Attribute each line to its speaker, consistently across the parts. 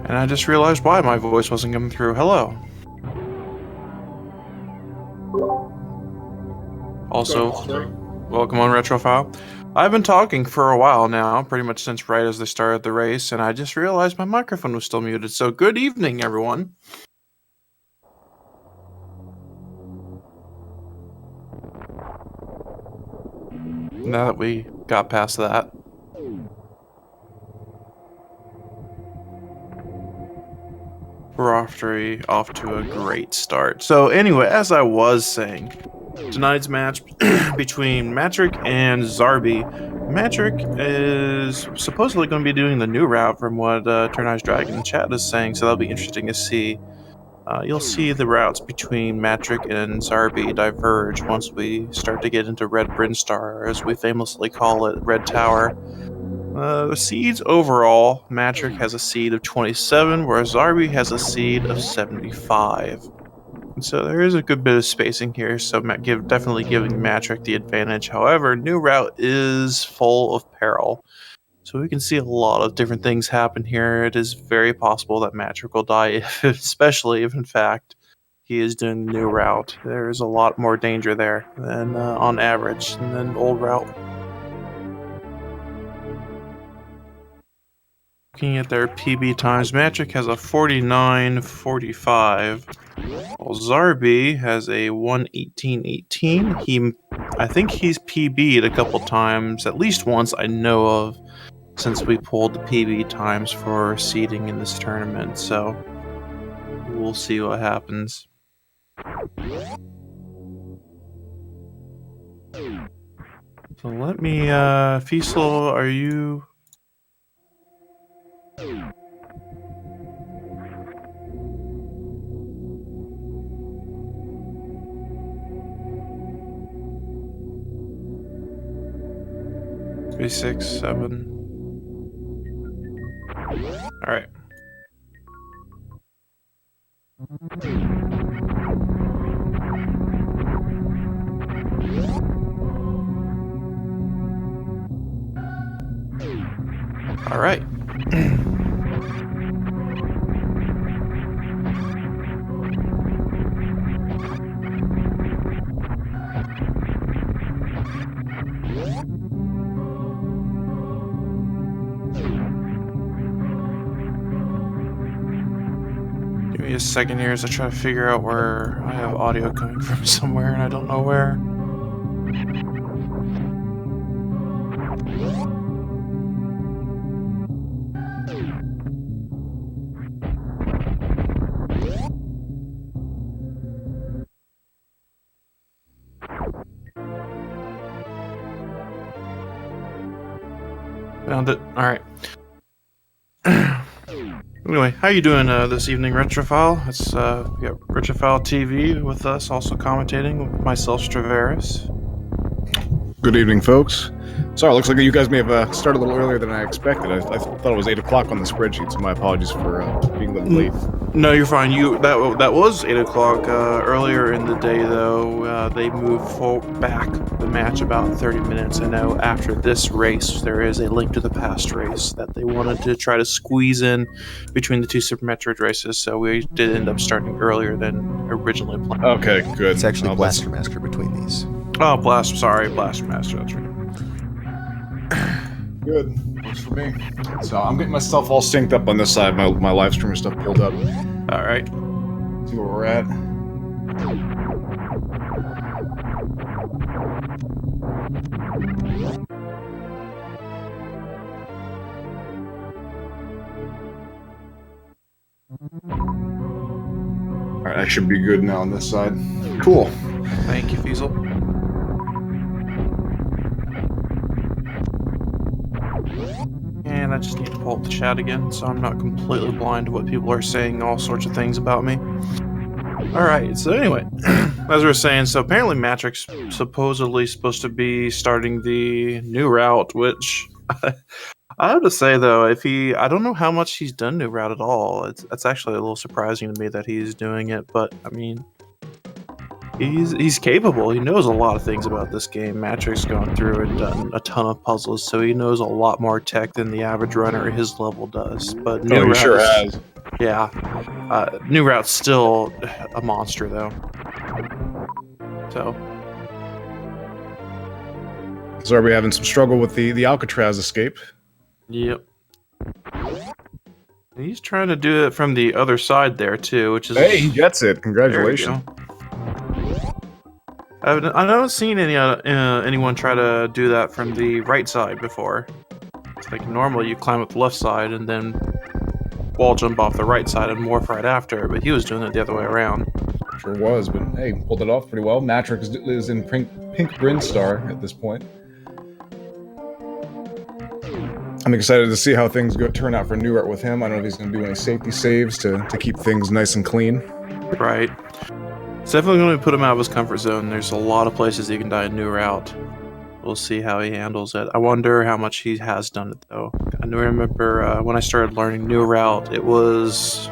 Speaker 1: And I just realized why my voice wasn't coming through. Hello. Also, welcome on Retrofile. I've been talking for a while now, pretty much since right as they started the race, and I just realized my microphone was still muted. So good evening, everyone. Now that we got past that. We're off to a great start. So anyway, as I was saying, tonight's match between Matrick and Zarby. Matrick is supposedly going to be doing the new route from what Turn Eyes Dragon in chat is saying, so that'll be interesting to see. You'll see the routes between Matrick and Zarby diverge once we start to get into Red Brinstar, as we famously call it, Red Tower. The seeds overall, Matrick has a seed of 27, whereas Zarby has a seed of 75. So there is a good bit of spacing here, so definitely giving Matrick the advantage. However, new route is full of peril. So we can see a lot of different things happen here. It is very possible that Matrick will die, especially if in fact he is doing the new route. There is a lot more danger there than on average than old route. Looking at their PB times, Matrick has a 49.45. Well, Zarby has a 1:18.18. I think he's PB'd a couple times, at least once I know of, since we pulled the PB times for seeding in this tournament. So we'll see what happens. So let me, Fiesel, are you? Three, 6, 7. All right. All right. Give me a second here as I try to figure out where I have audio coming from somewhere and I don't know where. found it. All right. Anyway, how you doing this evening, Retrophile? It's we got Retrophile TV with us, also commentating with myself, Straveris.
Speaker 2: Good evening, folks. Sorry, looks like you guys may have started a little earlier than I expected. I thought it was 8 o'clock on the spreadsheet, so my apologies for being a little late.
Speaker 1: No, you're fine. That was 8 o'clock earlier in the day, though. They moved back the match about 30 minutes. I know after this race, there is a Link to the Past race that they wanted to try to squeeze in between the two Super Metroid races, so we did end up starting earlier than originally planned.
Speaker 2: Okay, good.
Speaker 3: It's actually Blaster Master between these.
Speaker 1: Oh, Blaster Master, that's right.
Speaker 2: Good. Works for me. So I'm getting myself all synced up on this side, my live streamer stuff pulled up.
Speaker 1: All right.
Speaker 2: See where we're at. Alright, I should be good now on this side. Cool.
Speaker 1: Thank you, Fiesel. And I just need to pull up the chat again, so I'm not completely blind to what people are saying, all sorts of things about me. Alright, so anyway, as we were saying, so apparently Matrix supposedly supposed to be starting the new route, which I have to say though, I don't know how much he's done new route at all. It's actually a little surprising to me that he's doing it, but I mean, he's capable. He knows a lot of things about this game. Matrix gone through and done a ton of puzzles, so he knows a lot more tech than the average runner at his level does. But new
Speaker 2: he sure has.
Speaker 1: Yeah, new route's still a monster though. So.
Speaker 2: Zarby having some struggle with the Alcatraz escape.
Speaker 1: Yep. He's trying to do it from the other side there too, which is.
Speaker 2: Hey, he gets it! Congratulations.
Speaker 1: I haven't seen anyone try to do that from the right side before. It's like normally you climb up the left side and then wall jump off the right side and morph right after, but he was doing it the other way around.
Speaker 2: Sure was, but hey, pulled it off pretty well. Matrix is in pink Brinstar at this point. I'm excited to see how things turn out for New Art with him. I don't know if he's going to do any safety saves to keep things nice and clean.
Speaker 1: Right. It's definitely going to put him out of his comfort zone. There's a lot of places he can die in New Route. We'll see how he handles it. I wonder how much he has done it, though. I remember when I started learning New Route, it was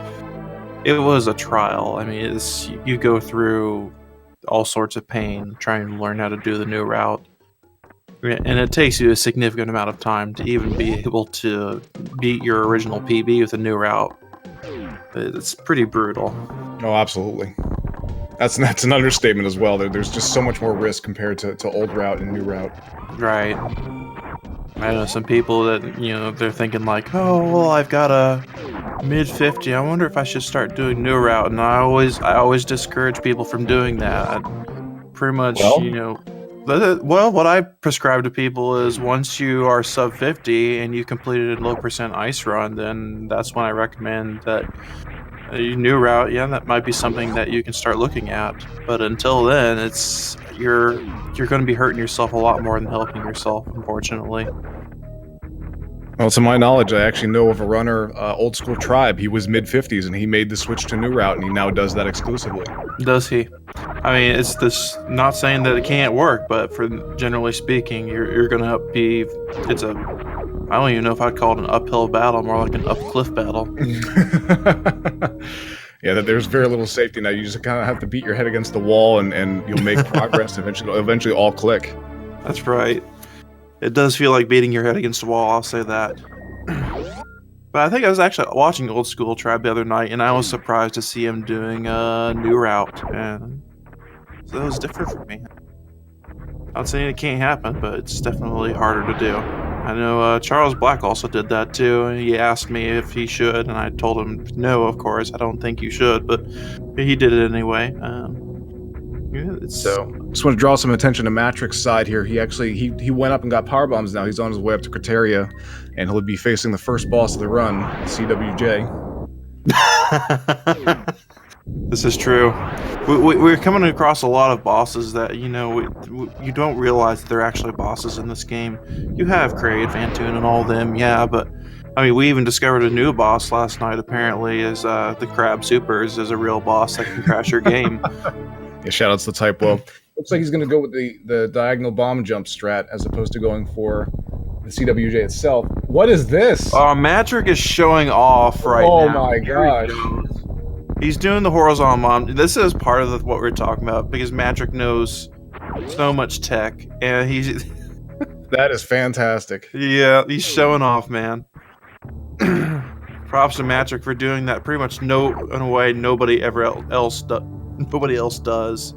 Speaker 1: a trial. I mean, you go through all sorts of pain trying to learn how to do the New Route. And it takes you a significant amount of time to even be able to beat your original PB with a new route. It's pretty brutal.
Speaker 2: Oh, absolutely. That's an understatement as well. There's just so much more risk compared to old route and new route.
Speaker 1: Right. I know some people that, they're thinking like, oh, well, I've got a mid 50. I wonder if I should start doing new route. And I always discourage people from doing that. Pretty much, well, what I prescribe to people is once you are sub 50 and you completed a low percent ice run, then that's when I recommend that a new route. Yeah, that might be something that you can start looking at. But until then, you're going to be hurting yourself a lot more than helping yourself, unfortunately.
Speaker 2: Well, to my knowledge, I actually know of a runner, Old School Tribe. He was mid-50s, and he made the switch to new route, and he now does that exclusively.
Speaker 1: Does he? I mean, it's this. Not saying that it can't work, but for generally speaking, you're gonna be. It's a. I don't even know if I'd call it an uphill battle, more like an up cliff battle.
Speaker 2: Yeah, there's very little safety now. You just kind of have to beat your head against the wall, and you'll make progress. Eventually, all click.
Speaker 1: That's right. It does feel like beating your head against the wall, I'll say that. But I think I was actually watching Old School Tribe the other night, and I was surprised to see him doing a new route, and so it was different for me. Not saying it can't happen, but it's definitely harder to do. I know Charles Black also did that too, and he asked me if he should, and I told him, no, of course, I don't think you should, but he did it anyway.
Speaker 2: So, just want to draw some attention to Matrix side here. He went up and got power bombs now. He's on his way up to Criteria, and he'll be facing the first boss of the run, CWJ.
Speaker 1: This is true. We're coming across a lot of bosses that, you don't realize that they're actually bosses in this game. You have Kraid, Fantoon, and all them, yeah, but I mean, we even discovered a new boss last night, apparently, is the Crab Supers is a real boss that can crash your game.
Speaker 2: Yeah, shoutouts to Typo. Looks like he's going to go with the diagonal bomb jump strat as opposed to going for the CWJ itself. What is this?
Speaker 1: Matrick is showing off right now.
Speaker 2: Oh my gosh.
Speaker 1: He's doing the horizontal bomb. This is part of what we're talking about because Matrick knows so much tech, and he's
Speaker 2: That is fantastic.
Speaker 1: yeah, he's showing off, man. Props to Matrick for doing that. Pretty much in a way nobody else does.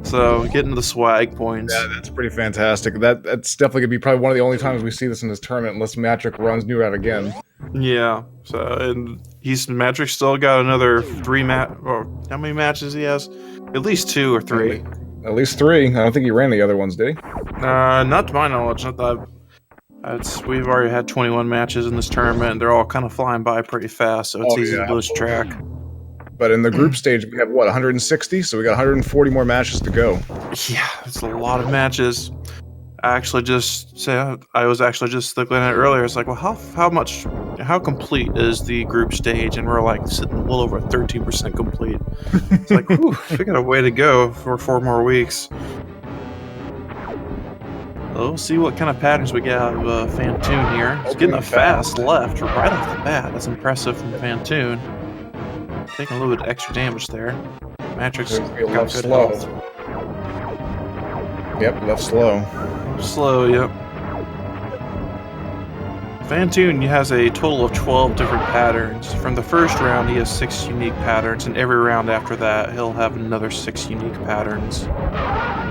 Speaker 1: So getting the swag points.
Speaker 2: Yeah, that's pretty fantastic. That's definitely gonna be probably one of the only times we see this in this tournament, unless Matrick runs new route again.
Speaker 1: Yeah. So and Matrick's still got another 3 or how many matches he has? At least 2 or 3.
Speaker 2: At least 3. I don't think he ran the other ones, did he?
Speaker 1: Not to my knowledge. Not that we've already had 21 matches in this tournament, and they're all kind of flying by pretty fast, so it's easy to lose track.
Speaker 2: But in the group stage, we have, what, 160? So we got 140 more matches to go.
Speaker 1: Yeah, it's a lot of matches. I was actually just looking at it earlier. It's like, well, how complete is the group stage? And we're like sitting a little over 13% complete. It's like, whew, we got a way to go for 4 more weeks. We'll see what kind of patterns we get out of Fantoon here. He's getting a fast left right off the bat. That's impressive from Fantoon. Taking a little bit of extra damage there. Matrick's got good
Speaker 2: slow.
Speaker 1: health.
Speaker 2: Yep, left slow.
Speaker 1: Slow, yep. Fantoon has a total of 12 different patterns. From the first round, he has 6 unique patterns, and every round after that, he'll have another 6 unique patterns.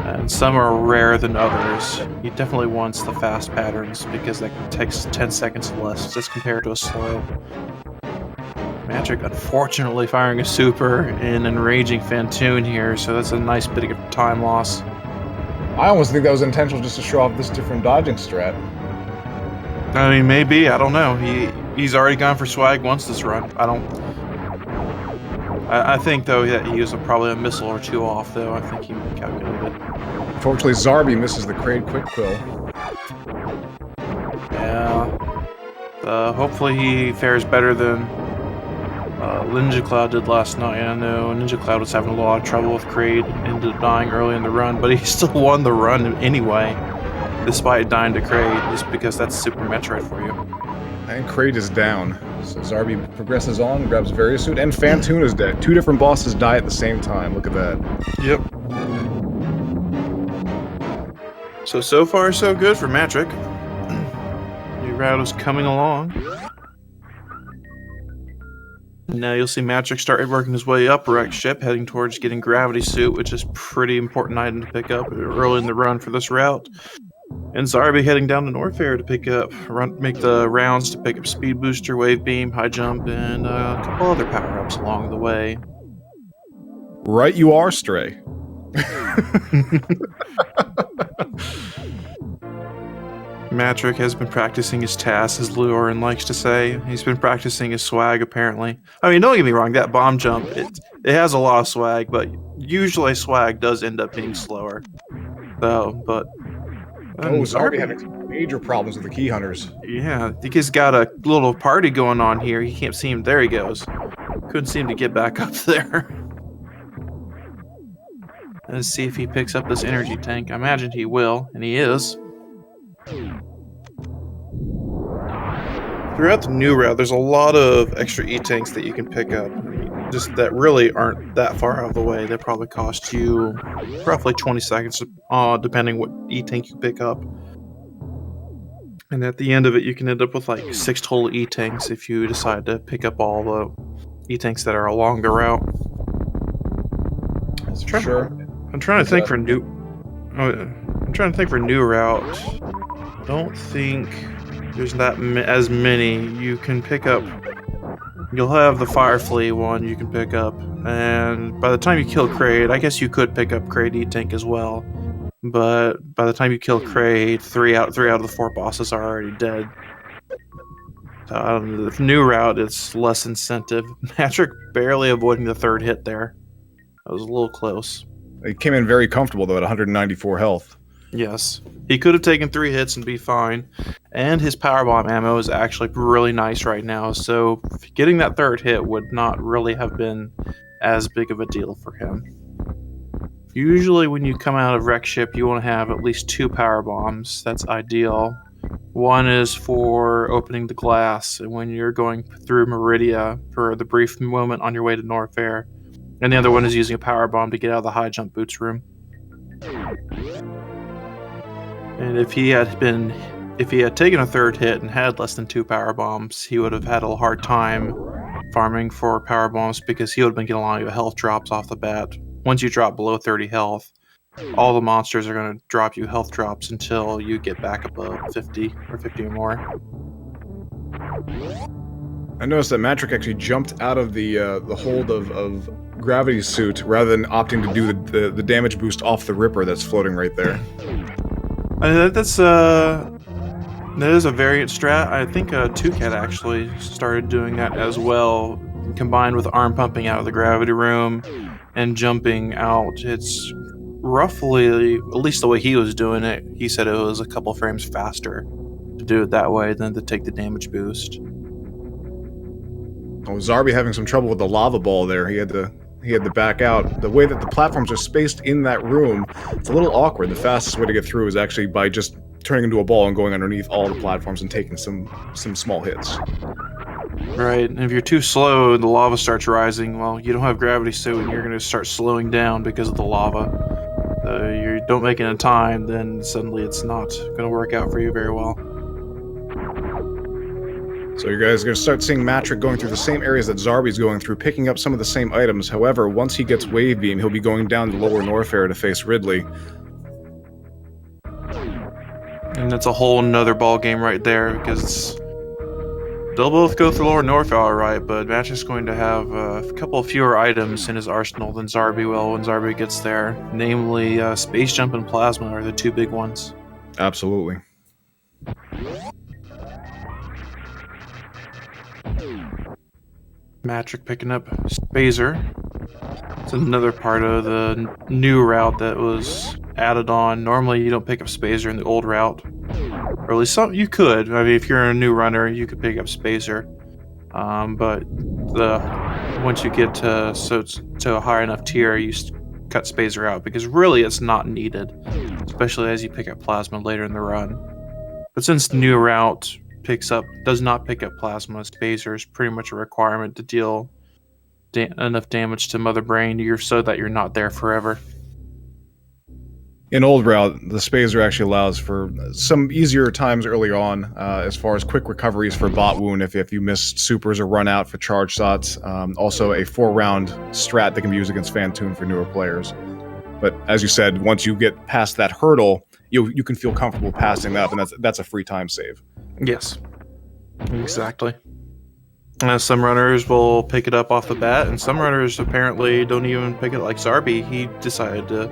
Speaker 1: And some are rarer than others. He definitely wants the fast patterns because that takes 10 seconds less as compared to a slow. Matrick unfortunately firing a super and enraging Fantoon here, so that's a nice bit of time loss.
Speaker 2: I almost think that was intentional just to show off this different dodging strat.
Speaker 1: I mean, maybe, I don't know. He's already gone for swag once this run. I think though that he used probably a missile or 2 off though. I think he calculated.
Speaker 2: Unfortunately, Zarby misses the Kraid quick quill.
Speaker 1: Yeah. Hopefully he fares better than Ninja Cloud did last night. I know Ninja Cloud was having a lot of trouble with Kraid, ended up dying early in the run, but he still won the run anyway, despite dying to Kraid, just because that's Super Metroid for you.
Speaker 2: And Kraid is down. So Zarby progresses on, grabs Various Suit, and Fantoon is dead. 2 different bosses die at the same time. Look at that.
Speaker 1: Yep. So far so good for Matrick. New route is coming along. Now you'll see Matrick start working his way up Wreck Ship, heading towards getting Gravity Suit, which is a pretty important item to pick up early in the run for this route. And Zarby heading down to Norfair to make the rounds to pick up Speed Booster, Wave Beam, High Jump, and a couple other power-ups along the way.
Speaker 2: Right you are, Stray.
Speaker 1: Matrick has been practicing his tasks, as Luorin likes to say. He's been practicing his swag, apparently. I mean, don't get me wrong, that bomb jump, it has a lot of swag, but usually swag does end up being slower.
Speaker 2: Zarby having major problems with the key hunters.
Speaker 1: Yeah, I think he's got a little party going on here. He can't see him. There he goes. Couldn't seem to get back up there. Let's see if he picks up this energy tank. I imagine he will, and he is. Throughout the new route, there's a lot of extra E-tanks that you can pick up. I mean, just that really aren't that far out of the way. They probably cost you roughly 20 seconds, depending what E-tank you pick up. And at the end of it, you can end up with like 6 total E-tanks if you decide to pick up all the E-tanks that are along the route.
Speaker 2: That's for sure.
Speaker 1: I'm trying to think for new. I'm trying to think for new route. I don't think there's not as many you can pick up. You'll have the Firefly one you can pick up, and by the time you kill Kraid, I guess you could pick up Kraid E-tank as well. But by the time you kill Kraid, 3 out of the 4 bosses are already dead. So the new route, it's less incentive. Matrick barely avoiding the 3rd hit there. That was a little close.
Speaker 2: He came in very comfortable, though, at 194 health.
Speaker 1: Yes. He could have taken 3 hits and be fine. And his powerbomb ammo is actually really nice right now, so getting that 3rd hit would not really have been as big of a deal for him. Usually when you come out of wreck ship, you want to have at least 2 power bombs. That's ideal. One is for opening the glass when you're going through Meridia for the brief moment on your way to Norfair. And the other one is using a power bomb to get out of the high jump boots room. And if he had taken a 3rd hit and had less than 2 power bombs, he would have had a hard time farming for power bombs because he would have been getting a lot of health drops off the bat. Once you drop below 30 health, all the monsters are going to drop you health drops until you get back above 50 or 50 or more.
Speaker 2: I noticed that Matrick actually jumped out of the hold of Gravity's suit rather than opting to do the damage boost off the Ripper that's floating right there.
Speaker 1: That is a variant strat. I think Toucat actually started doing that as well, combined with arm pumping out of the gravity room and jumping out. It's roughly, at least the way he was doing it, he said it was a couple frames faster to do it that way than to take the damage boost.
Speaker 2: Oh, Zarby having some trouble with the lava ball there. He had to back out. The way that the platforms are spaced in that room, it's a little awkward. The fastest way to get through is actually by just turning into a ball and going underneath all the platforms and taking some small hits.
Speaker 1: Right, and if you're too slow and the lava starts rising, well, you don't have gravity suit and you're going to start slowing down because of the lava. You don't make it in time, then suddenly it's not going to work out for you very well.
Speaker 2: So you guys are going to start seeing Matrick going through the same areas that Zarby's going through, picking up some of the same items. However, once he gets Wave Beam, he'll be going down to Lower Norfair to face Ridley.
Speaker 1: And that's a whole nother ball game right there, because they'll both go through Lower Norfair alright, but Matrick's going to have a couple fewer items in his arsenal than Zarby will when Zarby gets there. Namely, Space Jump and Plasma are the 2 big ones.
Speaker 2: Absolutely.
Speaker 1: Matrick picking up Spazer. It's another part of the new route that was added on. Normally you don't pick up Spazer in the old route. Or at least some you could. I mean, if you're a new runner, you could pick up Spazer. But once you get to a high enough tier, you cut Spazer out because really it's not needed, especially as you pick up Plasma later in the run. But since the new route does not pick up Plasma, Spazer is pretty much a requirement to deal enough damage to Mother Brain so that you're not there forever.
Speaker 2: In old route, the Spazer actually allows for some easier times early on, as far as quick recoveries for bot wound if you miss supers or run out for charge shots. Also a 4-round strat that can be used against Phantoon for newer players. But as you said, once you get past that hurdle, you can feel comfortable passing that up, and that's a free time save.
Speaker 1: Yes, exactly. Some runners will pick it up off the bat, and some runners apparently don't even pick it like Zarby. He decided to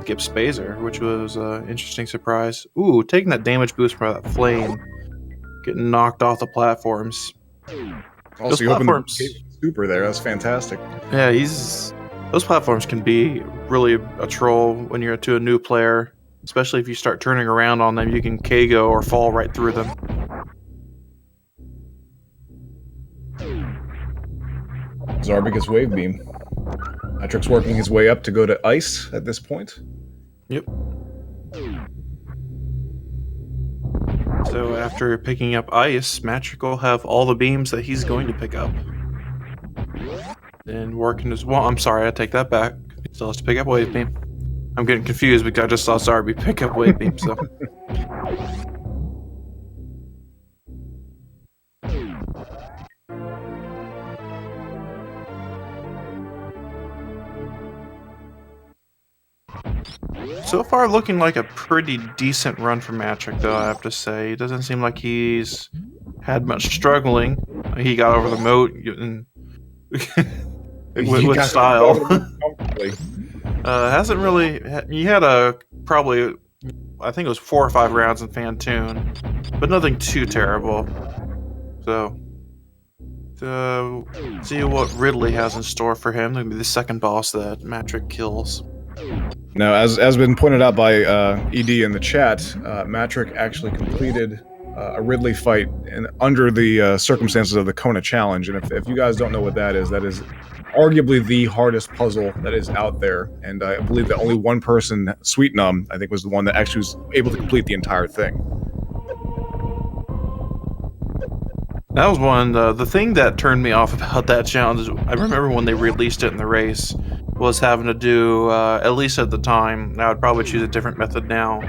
Speaker 1: skip Spazer, which was an interesting surprise. Ooh, taking that damage boost from that flame, getting knocked off the platforms.
Speaker 2: Also, you opened the super there. That's fantastic.
Speaker 1: Yeah, those platforms can be really a troll when you're to a new player, especially if you start turning around on them. You can KO or fall right through them.
Speaker 2: Zarby gets Wave Beam. Matrick's working his way up to go to Ice at this point.
Speaker 1: Yep. So after picking up Ice, Matrick will have all the beams that he's going to pick up. Then working as well. I'm sorry, I take that back. He still has to pick up Wave Beam. I'm getting confused because I just saw Zarby pick up Wave Beam, so... So far, looking like a pretty decent run for Matrick, though, I have to say. It doesn't seem like he's had much struggling. He got over the moat and with style. Hasn't really... He had probably, I think it was 4 or 5 rounds in Phantoon, but nothing too terrible. So, I see what Ridley has in store for him. Maybe the second boss that Matrick kills.
Speaker 2: Now, as been pointed out by ED in the chat, Matrick actually completed a Ridley fight under the circumstances of the Kona Challenge, and if you guys don't know what that is arguably the hardest puzzle that is out there, and I believe that only one person, Sweet Numb, I think was the one that actually was able to complete the entire thing.
Speaker 1: That was one, the thing that turned me off about that challenge is, I remember when they released it in the race, was having to do, at least at the time, I would probably choose a different method now,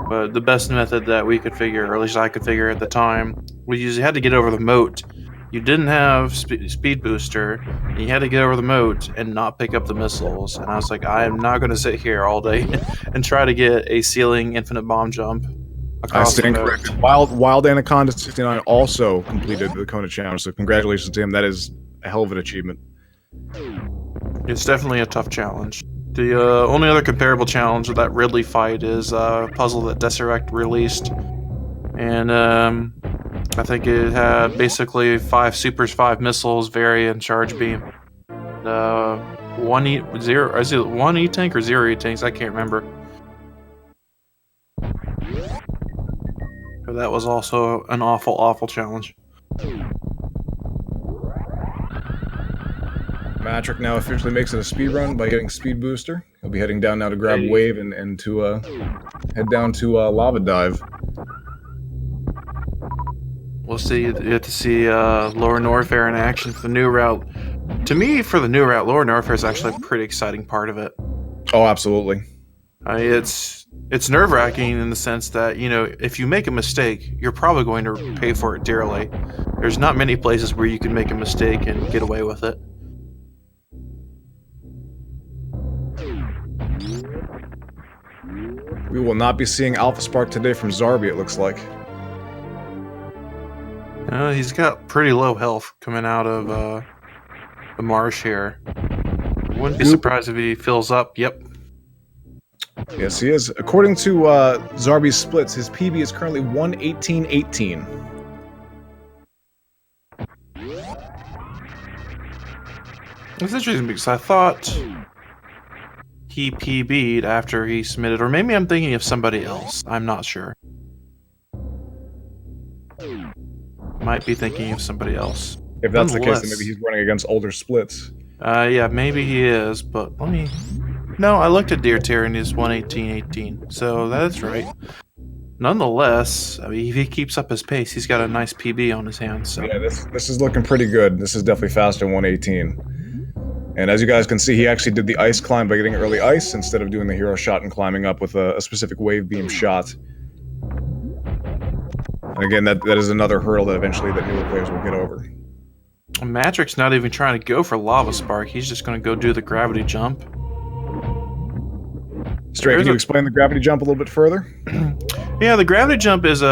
Speaker 1: but the best method that we could figure, or at least I could figure at the time, was you had to get over the moat. You didn't have speed booster, and you had to get over the moat and not pick up the missiles, and I was like, I am not going to sit here all day and try to get a ceiling infinite bomb jump.
Speaker 2: I stand corrected. Wild Anaconda 69 also completed the Kona Challenge, so congratulations to him. That is a hell of an achievement.
Speaker 1: It's definitely a tough challenge. The only other comparable challenge of that Ridley fight is a puzzle that Desirect released, and I think it had basically 5 supers, 5 missiles, Vari, and charge beam. One E-tank or 0 E-tanks, I can't remember. But that was also an awful, awful challenge.
Speaker 2: Matrick now officially makes it a speed run by getting speed booster. He'll be heading down now to grab wave and to head down to lava dive.
Speaker 1: We'll see. You get to see Lower Norfair in action for the new route. To me, for the new route, Lower Norfair is actually a pretty exciting part of it.
Speaker 2: Oh, absolutely.
Speaker 1: It's nerve-wracking in the sense that, you know, if you make a mistake, you're probably going to pay for it dearly. There's not many places where you can make a mistake and get away with it.
Speaker 2: We will not be seeing Alpha Spark today from Zarby, it looks like.
Speaker 1: He's got pretty low health coming out of the marsh here. Wouldn't be surprised if he fills up. Yep.
Speaker 2: Yes, he is. According to Zarby's splits, his PB is currently 118.18.
Speaker 1: It's interesting because I thought he PB'd after he submitted, or maybe I'm thinking of somebody else. I'm not sure. Might be thinking of somebody else.
Speaker 2: If that's the case, then maybe he's running against older splits.
Speaker 1: Yeah, maybe he is, but let me... No, I looked at Deer Tier and he's 118.18, so that's right. Nonetheless, I mean, if he keeps up his pace, he's got a nice PB on his hands. So.
Speaker 2: Yeah, this is looking pretty good. This is definitely faster than 118. And as you guys can see, he actually did the ice climb by getting early ice instead of doing the hero shot and climbing up with a specific wave beam shot. And again, that is another hurdle that eventually the newer players will get over.
Speaker 1: Matrick's not even trying to go for Lava Spark. He's just going to go do the gravity jump.
Speaker 2: Stray, can you explain the gravity jump a little bit further?
Speaker 1: Yeah, the gravity jump is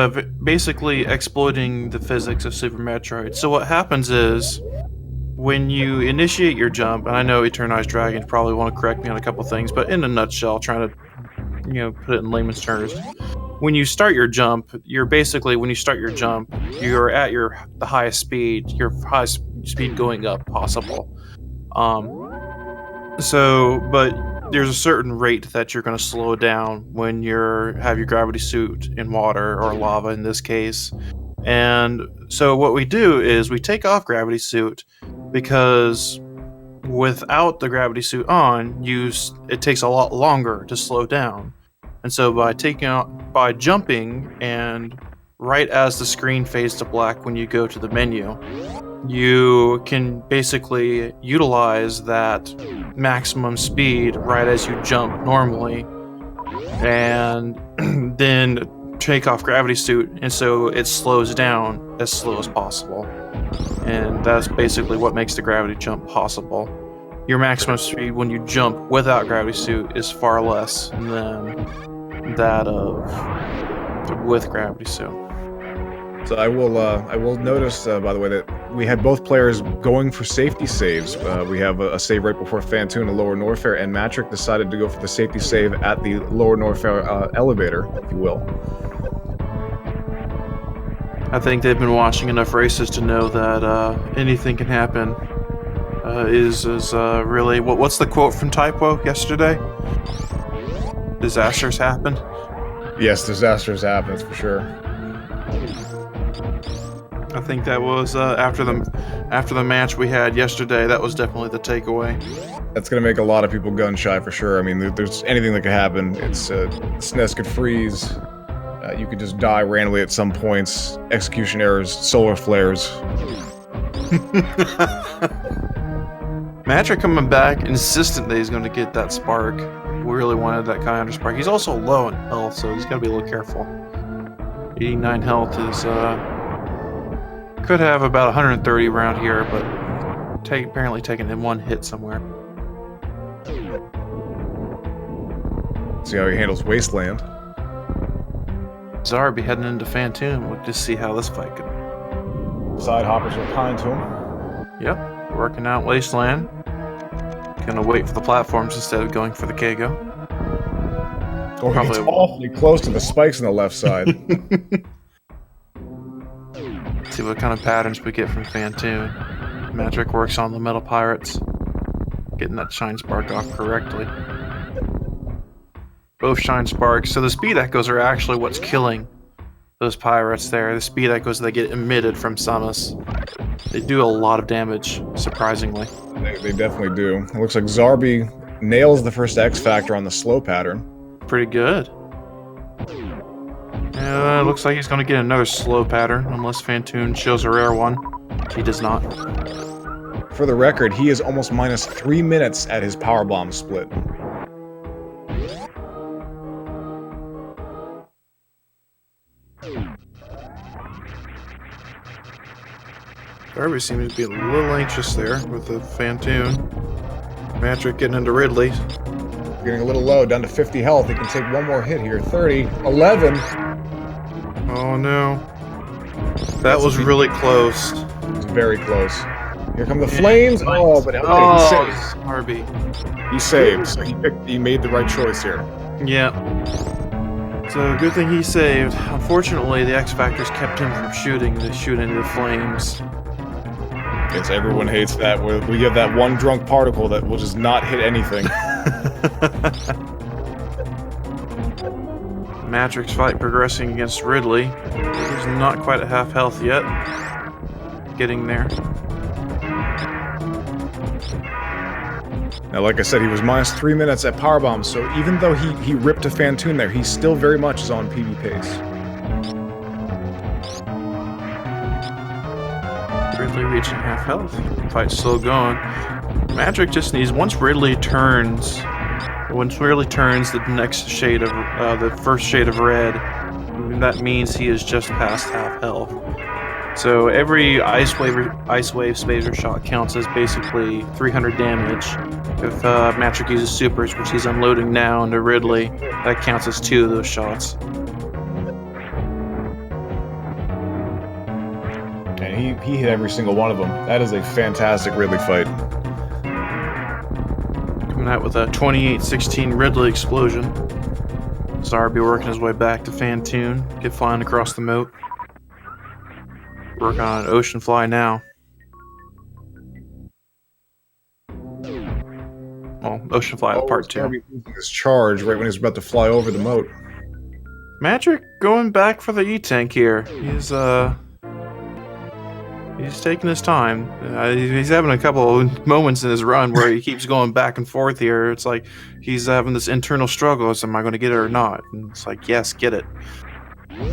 Speaker 1: basically exploiting the physics of Super Metroid. So what happens is, when you initiate your jump, and I know Eternized Dragons probably want to correct me on a couple things, but in a nutshell, trying to, put it in layman's terms. When you start your jump, you're at the highest speed, your highest speed going up possible. But there's a certain rate that you're going to slow down when have your gravity suit in water or lava in this case. And so what we do is we take off gravity suit because without the gravity suit on, it takes a lot longer to slow down. And so by jumping and right as the screen fades to black when you go to the menu, you can basically utilize that maximum speed right as you jump normally, and then take off gravity suit, and so it slows down as slow as possible. And that's basically what makes the gravity jump possible. Your maximum speed when you jump without gravity suit is far less than that of with gravity suit.
Speaker 2: So I will notice, by the way, that we had both players going for safety saves. We have a save right before Fantoon and Lower Norfair, and Matrick decided to go for the safety save at the Lower Norfair elevator, if you will.
Speaker 1: I think they've been watching enough races to know that anything can happen. Is really what's the quote from Typo yesterday? Disasters happen.
Speaker 2: Yes, disasters happen, that's for sure.
Speaker 1: I think that was after the match we had yesterday. That was definitely the takeaway.
Speaker 2: That's gonna make a lot of people gun shy for sure. I mean, there's anything that could happen. It's SNES could freeze. You could just die randomly at some points. Execution errors, solar flares.
Speaker 1: Matrick coming back, insistent that he's going to get that spark. We really wanted that counter spark. He's also low in health, so he's got to be a little careful. 89 health is could have about 130 around here, but apparently taking in one hit somewhere.
Speaker 2: See how he handles Wasteland.
Speaker 1: Zarby heading into Phantom. We'll just see how this fight goes.
Speaker 2: Side hoppers are kind to him.
Speaker 1: Yep, working out Wasteland. Gonna wait for the platforms instead of going for the Kago.
Speaker 2: Oh, it's awfully close to the spikes on the left side.
Speaker 1: See what kind of patterns we get from Phantom. Matrick works on the Metal Pirates, getting that Shine Spark off correctly. Both Shine Sparks. So the speed echoes are actually what's killing those pirates there. The speed echoes that get emitted from Samus. They do a lot of damage, surprisingly.
Speaker 2: They definitely do. It looks like Zarby nails the first X Factor on the slow pattern.
Speaker 1: Pretty good. Yeah, it looks like he's going to get another slow pattern, unless Phantom shows a rare one. He does not.
Speaker 2: For the record, he is almost minus 3 minutes at his powerbomb split.
Speaker 1: Zarby seems to be a little anxious there with the Phantom. Matrick getting into Ridley.
Speaker 2: Getting a little low, down to 50 health. He can take one more hit here. 30, 11.
Speaker 1: Oh no. That was really close.
Speaker 2: It's very close. Here come the flames. Oh, but
Speaker 1: Zarby.
Speaker 2: He saved, so he made the right choice here.
Speaker 1: Yeah. So good thing he saved. Unfortunately, the X Factors kept him from shooting to shoot into the flames.
Speaker 2: Yes, everyone hates that. We have that one drunk particle that will just not hit anything.
Speaker 1: Matrick's fight progressing against Ridley. He's not quite at half health yet. Getting there.
Speaker 2: Now, like I said, he was minus 3 minutes at powerbomb, so even though he ripped a Phantom there, he still very much is on PB pace.
Speaker 1: Ridley reaching half health. Fight's still going. Matrick just needs, once Ridley turns the next shade of the first shade of red, that means he is just past half health. So every ice wave spacer shot counts as basically 300 damage. If Matrick uses supers, which he's unloading now into Ridley, that counts as 2 of those shots.
Speaker 2: And he hit every single one of them. That is a fantastic Ridley fight.
Speaker 1: Coming out with a 28-16 Ridley explosion. Zarby working his way back to Phantom, get flying across the moat. Working on an Ocean Fly now. Well, Ocean Fly part 2.
Speaker 2: Zarby using his charge right when he's about to fly over the moat.
Speaker 1: Matrick going back for the E-Tank here. He's taking his time. He's having a couple of moments in his run where he keeps going back and forth here. It's like he's having this internal struggle. Am I going to get it or not? And it's like, yes, get it.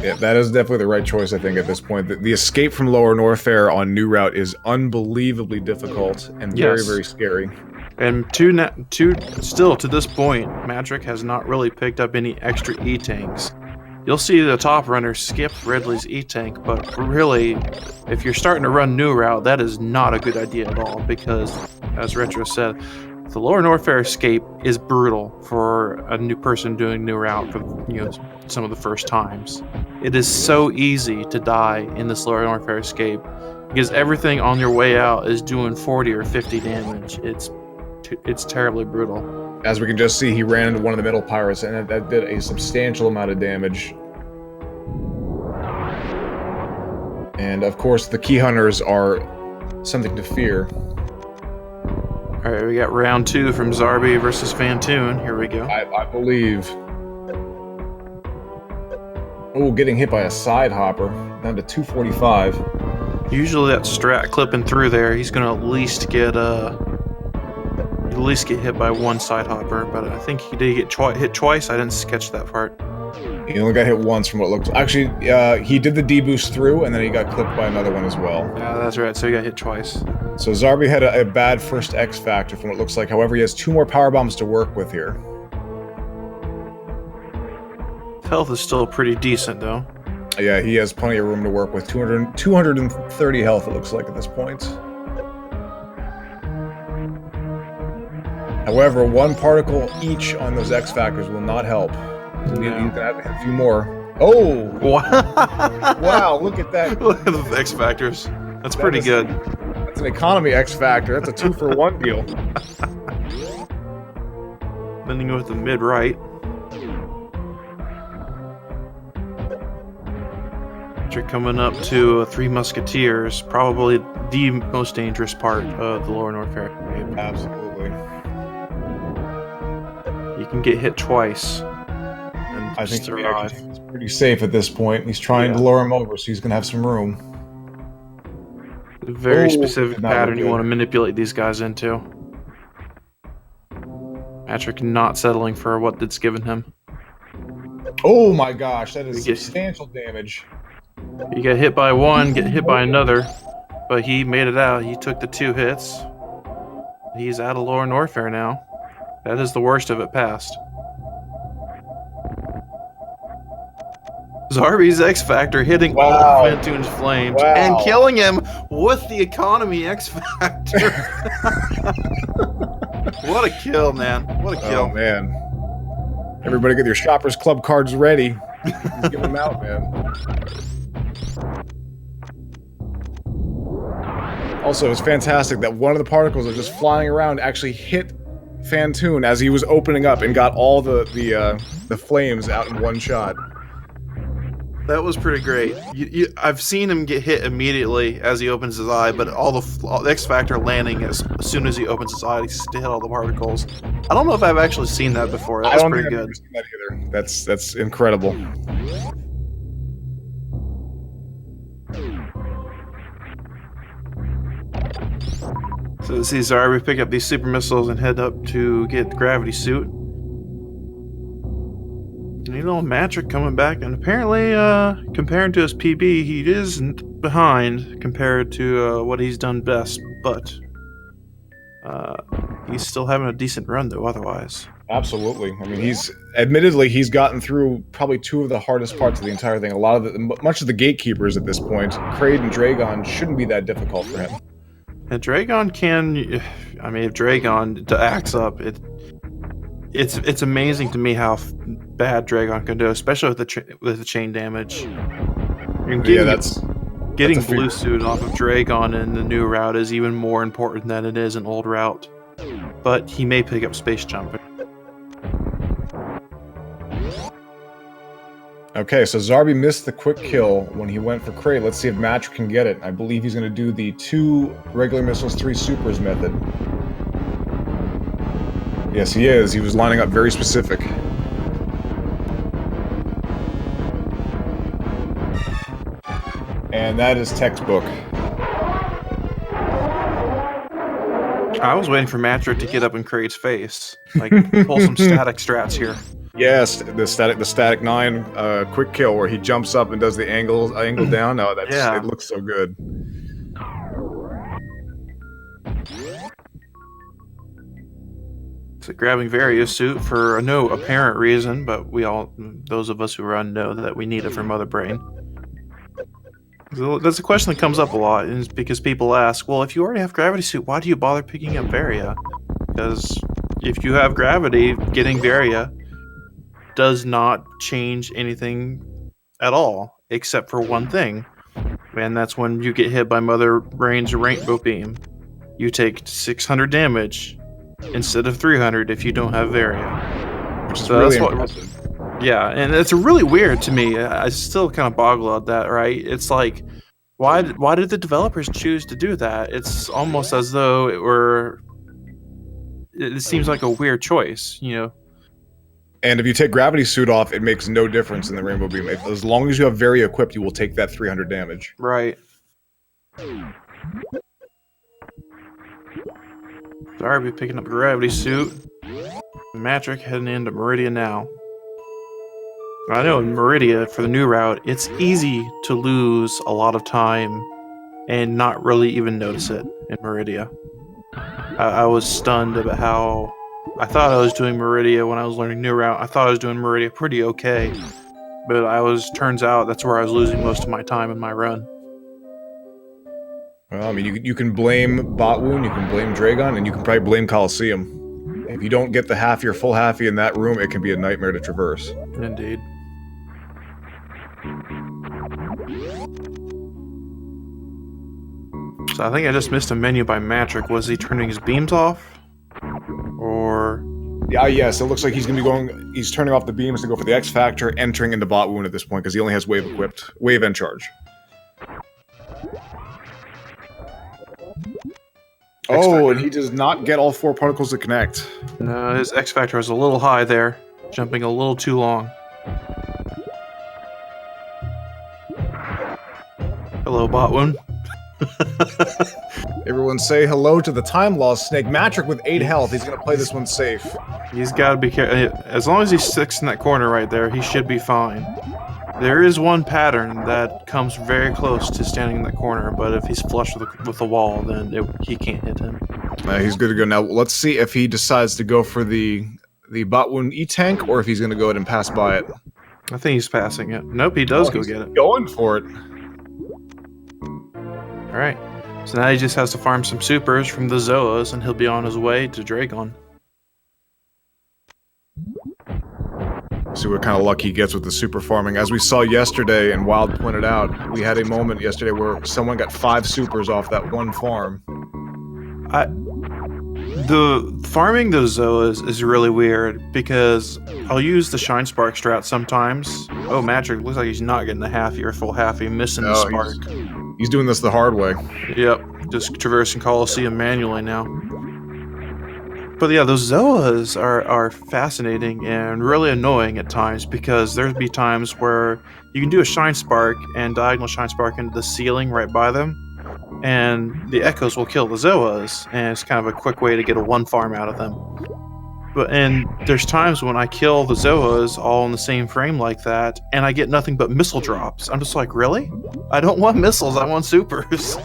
Speaker 2: Yeah, that is definitely the right choice, I think, at this point. The escape from Lower Norfair on New Route is unbelievably difficult and very, very scary.
Speaker 1: And still, to this point, Matrick has not really picked up any extra E-Tanks. You'll see the top runner skip Ridley's E-Tank, but really, if you're starting to run New Route, that is not a good idea at all, because, as Retro said, the Lower Norfair escape is brutal for a new person doing New Route for some of the first times. It is so easy to die in this Lower Norfair escape, because everything on your way out is doing 40 or 50 damage. It's terribly brutal.
Speaker 2: As we can just see, he ran into one of the middle pirates, and that did a substantial amount of damage. And of course, the key hunters are something to fear.
Speaker 1: All right, we got round 2 from Zarby versus Fantoon. Here we go.
Speaker 2: I believe. Oh, getting hit by a side hopper. Down to 245.
Speaker 1: Usually that strat clipping through there, he's gonna at least get hit by one side hopper, but I think he did get hit twice. I didn't catch that part.
Speaker 2: He only got hit once from what looked... Actually, he did the D-boost through, and then he got clipped by another one as well.
Speaker 1: Yeah, that's right, so he got hit twice.
Speaker 2: So Zarby had a bad first X Factor from what it looks like. However, he has 2 more power bombs to work with here.
Speaker 1: Health is still pretty decent, though.
Speaker 2: Yeah, he has plenty of room to work with. 230 health, it looks like, at this point. However, 1 particle each on those X Factors will not help. You can have a few more. Oh! Wow, look at that.
Speaker 1: Look at the X Factors. That's pretty good.
Speaker 2: That's an economy X Factor. That's a 2-for-1 deal.
Speaker 1: Then you go with the mid-right. You're coming up to 3 Musketeers, probably the most dangerous part of the Lower North Fair.
Speaker 2: Absolutely.
Speaker 1: You can get hit twice.
Speaker 2: I think he's pretty safe at this point. He's trying to lure him over, so he's going to have some room.
Speaker 1: A very specific pattern you want to manipulate these guys into. Patrick not settling for what it's given him.
Speaker 2: Oh my gosh, that is substantial damage.
Speaker 1: You get hit by one, get hit by another, but he made it out. He took the 2 hits. He's out of Lower North Fair now. That is the worst of it past. Zarby's X Factor hitting all of Fantoon's flames and killing him with the economy X Factor. What a kill, man. What a kill.
Speaker 2: Oh, man. Everybody get your Shoppers Club cards ready. He's giving them out, man. Also, it's fantastic that one of the particles that are just flying around actually hit Fantoon as he was opening up and got all the flames out in one shot.
Speaker 1: That was pretty great. I've seen him get hit immediately as he opens his eye, but all the X Factor landing as soon as he opens his eye, he's to hit all the particles. I don't know if I've actually seen that before. That was pretty good.
Speaker 2: Seen that either. That's incredible.
Speaker 1: So see Zarby pick up these super missiles and head up to get the gravity suit. You know, Matrick coming back, and apparently, compared to his PB, he isn't behind compared to what he's done best, but he's still having a decent run, though, otherwise.
Speaker 2: Absolutely. I mean, he's gotten through probably 2 of the hardest parts of the entire thing. Much of the gatekeepers at this point, Kraid and Dragon, shouldn't be that difficult for him.
Speaker 1: And Dragon can, I mean, if Dragon acts up, it's amazing to me how bad Dragon can do, especially with the chain damage. Getting blue suit off of Dragon in the new route is even more important than it is in old route. But he may pick up space jumping.
Speaker 2: Okay, so Zarby missed the quick kill when he went for Kraid. Let's see if Matrick can get it. I believe he's going to do the 2 regular missiles, 3 supers method. Yes, he is. He was lining up very specific. And that is textbook.
Speaker 1: I was waiting for Matrick to get up in Kraid's face. Like, pull some static strats here.
Speaker 2: Yes, the static 9 quick kill where he jumps up and does the angle down. No, it looks so good.
Speaker 1: So grabbing Various suit for no apparent reason, but those of us who run know that we need it for Mother Brain. So that's a question that comes up a lot, is because people ask, well, if you already have Gravity suit, why do you bother picking up Varia? Because if you have Gravity, getting Varia does not change anything at all, except for one thing. And that's when you get hit by Mother Brain's Rainbow Beam. You take 600 damage instead of 300 if you don't have Varia.
Speaker 2: Which is really impressive.
Speaker 1: Yeah, and it's really weird to me. I still kind of boggle at that, right? It's like, Why did the developers choose to do that? It's almost as though it seems like a weird choice, you know.
Speaker 2: And if you take Gravity Suit off, it makes no difference in the Rainbow Beam. As long as you have very equipped, you will take that 300 damage.
Speaker 1: Right. Zarby picking up Gravity Suit. Matrick heading into Meridia now. I know in Meridia, for the new route, it's easy to lose a lot of time and not really even notice it in Meridia. I was stunned about how I thought I was doing Meridia when I was learning new route. I thought I was doing Meridia pretty okay, but turns out that's where I was losing most of my time in my run.
Speaker 2: Well, I mean, you can blame Bot Wound, you can blame Dragon, and you can probably blame Coliseum. If you don't get the halfie or full halfie in that room, it can be a nightmare to traverse.
Speaker 1: Indeed. So I think I just missed a menu by Matrick. Was he turning his beams off? Or...
Speaker 2: Yeah, yes, it looks like he's turning off the beams to go for the X Factor, entering into Bot Wound at this point, because he only has Wave equipped. Wave and Charge. Oh, and he does not get all 4 particles to connect.
Speaker 1: No, his X Factor is a little high there. Jumping a little too long. Hello, Botwoon.
Speaker 2: Everyone say hello to the time lost snake. Matrick with 8 health. He's going to play this one safe.
Speaker 1: He's got to be careful. As long as he sticks in that corner right there, he should be fine. There is one pattern that comes very close to standing in that corner, but if he's flush with the wall, then he can't hit him.
Speaker 2: He's good to go. Now, let's see if he decides to go for the Botwoon E-Tank, or if he's going to go ahead and pass by it.
Speaker 1: I think he's passing it. Nope, he does go get it.
Speaker 2: Going for it.
Speaker 1: Alright, so now he just has to farm some supers from the Zoas, and he'll be on his way to Dragon.
Speaker 2: See what kind of luck he gets with the super farming. As we saw yesterday, and Wild pointed out, we had a moment yesterday where someone got 5 supers off that one farm.
Speaker 1: The farming those Zoas is really weird, because I'll use the Shine Spark strat sometimes. Oh, Matrick, looks like he's not getting the halfie or full halfie, missing the spark.
Speaker 2: He's doing this the hard way.
Speaker 1: Yep, just traversing Coliseum manually now. But yeah, those Zoas are fascinating and really annoying at times, because there'd be times where you can do a Shine Spark and diagonal Shine Spark into the ceiling right by them, and the Echoes will kill the Zoas, and it's kind of a quick way to get a 1 farm out of them. And there's times when I kill the Zoas all in the same frame like that, and I get nothing but missile drops. I'm just like, really? I don't want missiles, I want supers.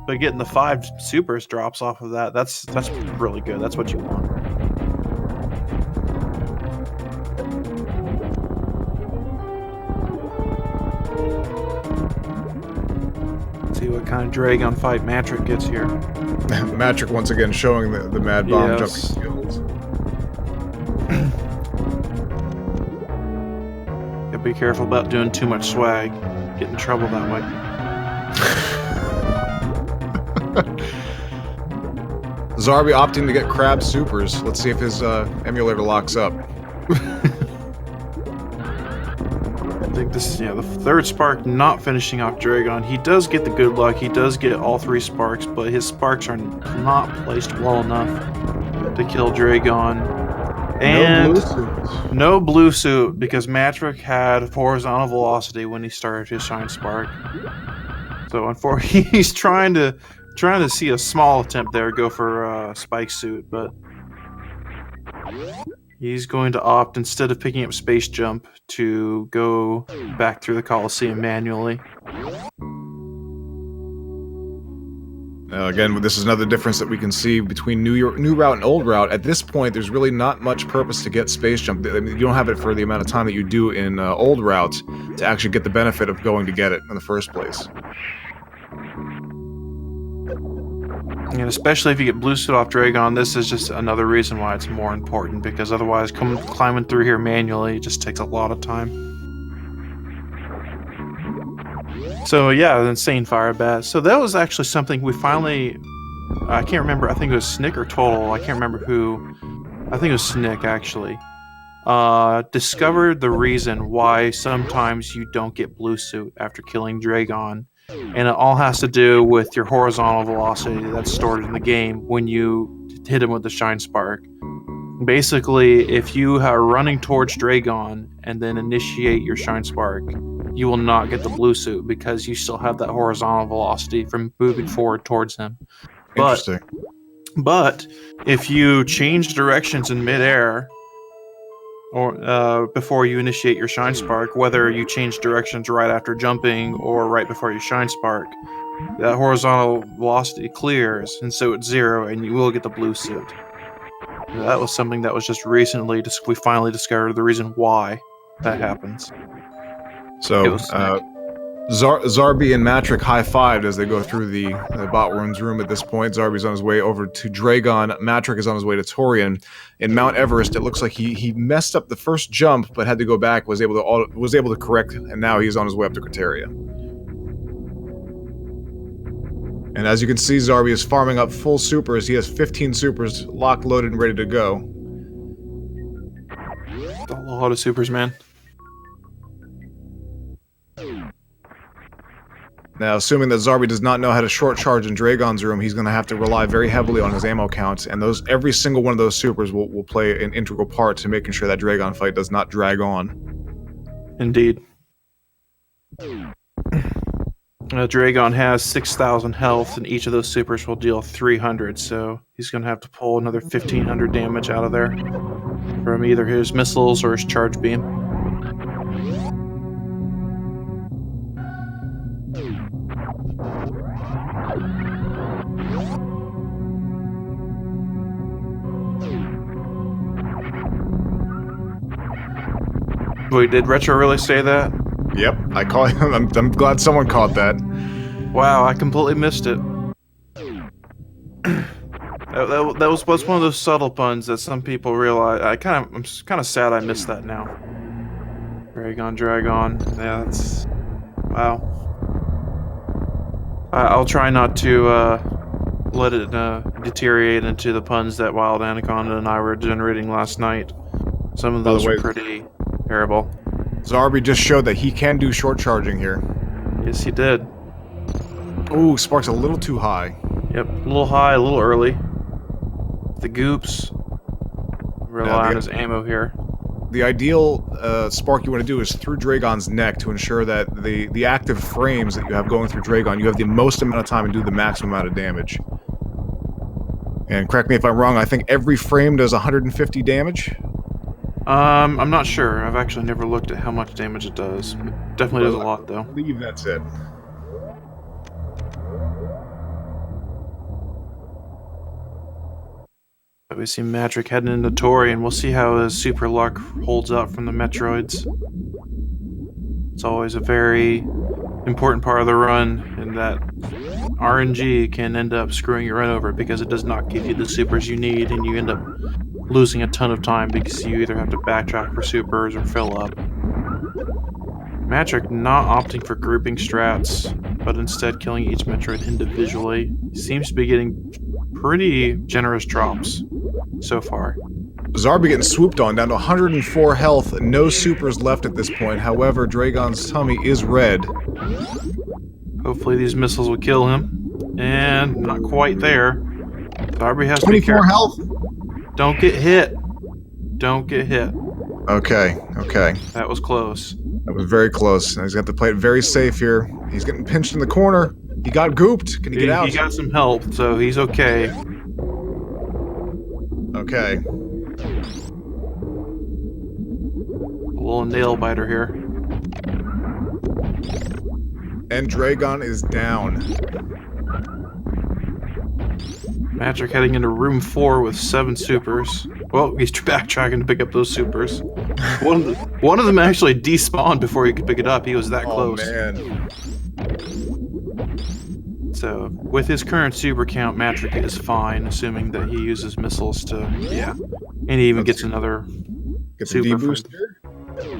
Speaker 1: But getting the 5 supers drops off of that's really good. That's what you want. Let's see what kind of Dragon fight Matrick gets here.
Speaker 2: Matrick once again showing the Mad Bomb jumping skills.
Speaker 1: Gotta be careful about doing too much swag. Get in trouble that way.
Speaker 2: Zarby opting to get Crab supers. Let's see if his emulator locks up.
Speaker 1: I think this is, the 3rd spark not finishing off Dragon. He does get the good luck. He does get all 3 sparks, but his sparks are not placed well enough to kill Dragon. And no blue suit, because Matrick had horizontal velocity when he started his Shine Spark. So unfortunately, he's trying to see a small attempt there, go for Spike Suit, but he's going to opt, instead of picking up Space Jump, to go back through the Coliseum manually.
Speaker 2: Again, this is another difference that we can see between new route and old route. At this point, there's really not much purpose to get Space Jump. I mean, you don't have it for the amount of time that you do in old route to actually get the benefit of going to get it in the first place.
Speaker 1: And especially if you get blue suit off Dragon, this is just another reason why it's more important, because otherwise climbing through here manually just takes a lot of time. So yeah, the Insane Fire Bat. So that was actually something we finally, I can't remember, I think it was Snick or Total, I can't remember who, I think it was Snick actually, discovered the reason why sometimes you don't get blue suit after killing Dragon. and it all has to do with your horizontal velocity that's stored in the game when you hit him with the Shine Spark. Basically, if you are running towards Dragon and then initiate your Shine Spark, you will not get the blue suit because you still have that horizontal velocity from moving forward towards him.
Speaker 2: Interesting.
Speaker 1: But if you change directions in midair, or before you initiate your Shine Spark, whether you change directions right after jumping or right before you Shine Spark, that horizontal velocity clears, and so it's 0, and you will get the blue suit. That was something that was just recently, we finally discovered the reason why that happens.
Speaker 2: So, Zarby and Matrick high-fived as they go through the bot wound's room at this point. Zarby's on his way over to Dragon. Matrick is on his way to Torian. In Mount Everest, it looks like he messed up the first jump, but had to go back, was able to correct, and now he's on his way up to Criteria. And as you can see, Zarby is farming up full supers. He has 15 supers locked, loaded, and ready to go.
Speaker 1: A lot of supers, man.
Speaker 2: Now, assuming that Zarby does not know how to short charge in Dragon's room, he's going to have to rely very heavily on his ammo count, and every single one of those supers will play an integral part to making sure that Dragon fight does not drag on.
Speaker 1: Indeed. Dragon has 6,000 health, and each of those supers will deal 300, so he's going to have to pull another 1,500 damage out of there from either his missiles or his charge beam. Wait, did Retro really say that?
Speaker 2: Yep, I call him. I'm glad someone caught that.
Speaker 1: Wow, I completely missed it. that was one of those subtle puns that some people realize. I'm kind of sad I missed that now. Dragon. Yeah, that's wow. I'll try not to let it deteriorate into the puns that Wild Anaconda and I were generating last night. Some of those were pretty terrible.
Speaker 2: Zarby just showed that he can do short charging here.
Speaker 1: Yes, he did.
Speaker 2: Ooh, spark's a little too high.
Speaker 1: Yep, a little high, a little early. The goops rely on his ammo here.
Speaker 2: The ideal spark you want to do is through Dragon's neck to ensure that the active frames that you have going through Dragon, you have the most amount of time and do the maximum amount of damage. And correct me if I'm wrong, I think every frame does 150 damage?
Speaker 1: I'm not sure. I've actually never looked at how much damage it does. It definitely does a lot, though.
Speaker 2: I believe that's it.
Speaker 1: We see Matrick heading into Tori, and we'll see how his super luck holds up from the Metroids. It's always a very important part of the run, in that RNG can end up screwing your run over because it does not give you the supers you need, and you end up losing a ton of time because you either have to backtrack for supers or fill up. Matrick not opting for grouping strats, but instead killing each Metroid individually. He seems to be getting pretty generous drops so far.
Speaker 2: Zarby getting swooped on, down to 104 health, no supers left at this point. However, Dragon's tummy is red.
Speaker 1: Hopefully these missiles will kill him. And not quite there. Zarby has to be
Speaker 2: 24
Speaker 1: careful.
Speaker 2: health?
Speaker 1: Don't get hit. Don't get hit.
Speaker 2: Okay.
Speaker 1: That was close.
Speaker 2: That was very close. He's got to play it very safe here. He's getting pinched in the corner. He got gooped. Can he get out?
Speaker 1: He got some help, so he's okay.
Speaker 2: Okay.
Speaker 1: A little nail biter here.
Speaker 2: And Dragon is down.
Speaker 1: Matrick heading into room 4 with 7 supers. Well, he's backtracking to pick up those supers. One of them actually despawned before he could pick it up. He was that close.
Speaker 2: Oh, man.
Speaker 1: So, with his current super count, Matrick is fine, assuming that he uses missiles to... Yeah. And he even gets another
Speaker 2: Get the D-boost here.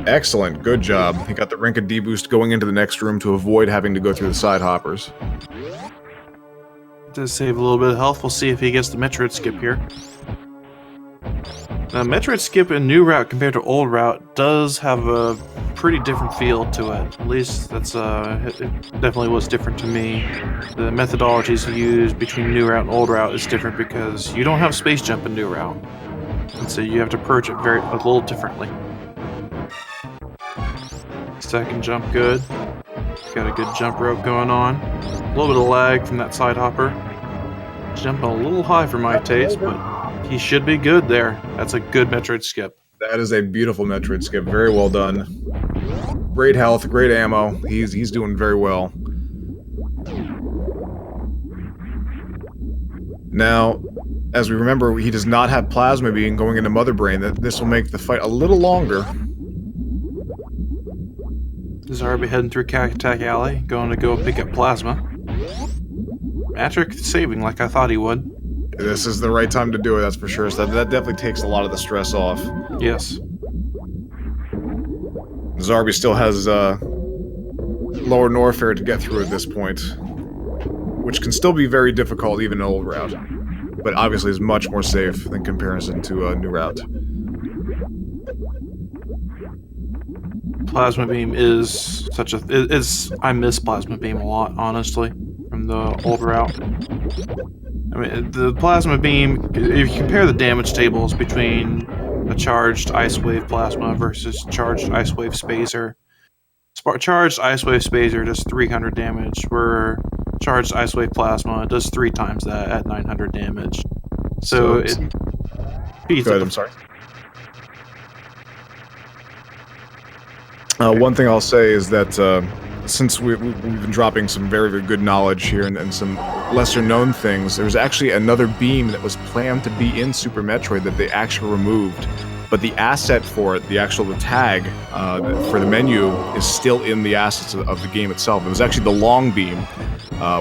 Speaker 2: Excellent. Good job. He got the rank of D-boost going into the next room to avoid having to go through the side hoppers.
Speaker 1: Does save a little bit of health. We'll see if he gets the Metroid skip here. Now, Metroid skip in new route compared to old route does have a pretty different feel to it. At least that's it definitely was different to me. The methodologies used between New Route and Old Route is different because you don't have space jump in New Route, and so you have to approach it a little differently. Second jump good. Got a good jump rope going on. A little bit of lag from that side hopper. Jumping a little high for my taste, but he should be good there. That's a good Metroid skip.
Speaker 2: That is a beautiful Metroid skip. Very well done. Great health, great ammo. He's doing very well. Now, as we remember, he does not have Plasma Beam going into Mother Brain. This will make the fight a little longer.
Speaker 1: Zarby heading through Cactac Alley, going to go pick up Plasma. Matrick saving like I thought he would.
Speaker 2: This is the right time to do it, that's for sure. So that definitely takes a lot of the stress off.
Speaker 1: Yes.
Speaker 2: Zarby still has Lower Norfair to get through at this point, which can still be very difficult even in Old Route, but obviously is much more safe in comparison to New Route.
Speaker 1: Plasma Beam is such a... I miss Plasma Beam a lot, honestly, from the Old Route. I mean, the Plasma Beam, if you compare the damage tables between a charged Ice Wave Plasma versus charged Ice Wave Spacer, charged Ice Wave Spacer does 300 damage, where charged Ice Wave Plasma does 3 times that at 900 damage. So it beats...
Speaker 2: Go ahead, I'm sorry. One thing I'll say is that since we've been dropping some very, very good knowledge here and some lesser-known things, there's actually another beam that was planned to be in Super Metroid that they actually removed. But the asset for it, the tag for the menu, is still in the assets of the game itself. It was actually the long beam,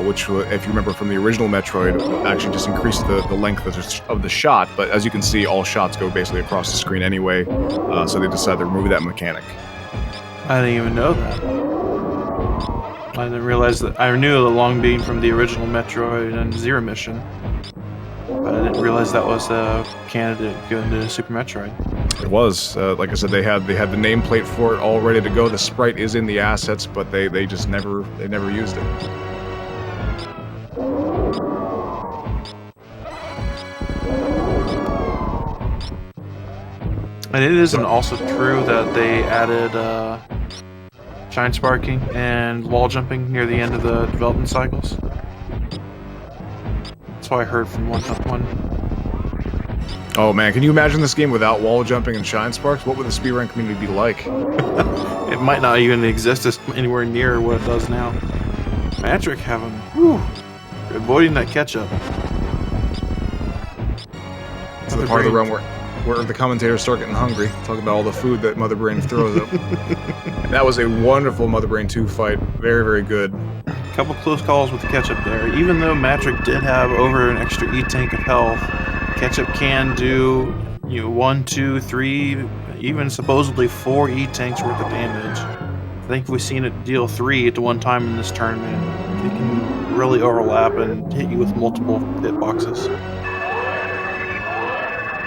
Speaker 2: which, if you remember from the original Metroid, actually just increased the length of the shot. But as you can see, all shots go basically across the screen anyway, so they decided to remove that mechanic.
Speaker 1: I didn't even know that. I didn't realize that. I knew the long beam from the original Metroid and Zero Mission, but I didn't realize that was a candidate going to Super Metroid.
Speaker 2: It was. Like I said, they had the nameplate for it all ready to go. The sprite is in the assets, but they just never used it.
Speaker 1: And it isn't also true that they added shine sparking and wall jumping near the end of the development cycles. That's what I heard from one.
Speaker 2: Oh man, can you imagine this game without wall jumping and shine sparks? What would the speedrun community be like?
Speaker 1: It might not even exist anywhere near what it does now. Matrick having, avoiding that catch-up.
Speaker 2: It's the part of the run where the commentators start getting hungry, talking about all the food that Mother Brain throws up. And that was a wonderful Mother Brain 2 fight. Very, very good.
Speaker 1: Couple close calls with the catch-up there. Even though Matrick did have over an extra E-tank of health, catch-up can do 1, 2, 3, even supposedly 4 E-tanks worth of damage. I think we've seen it deal 3 at one time in this tournament. It can really overlap and hit you with multiple hitboxes.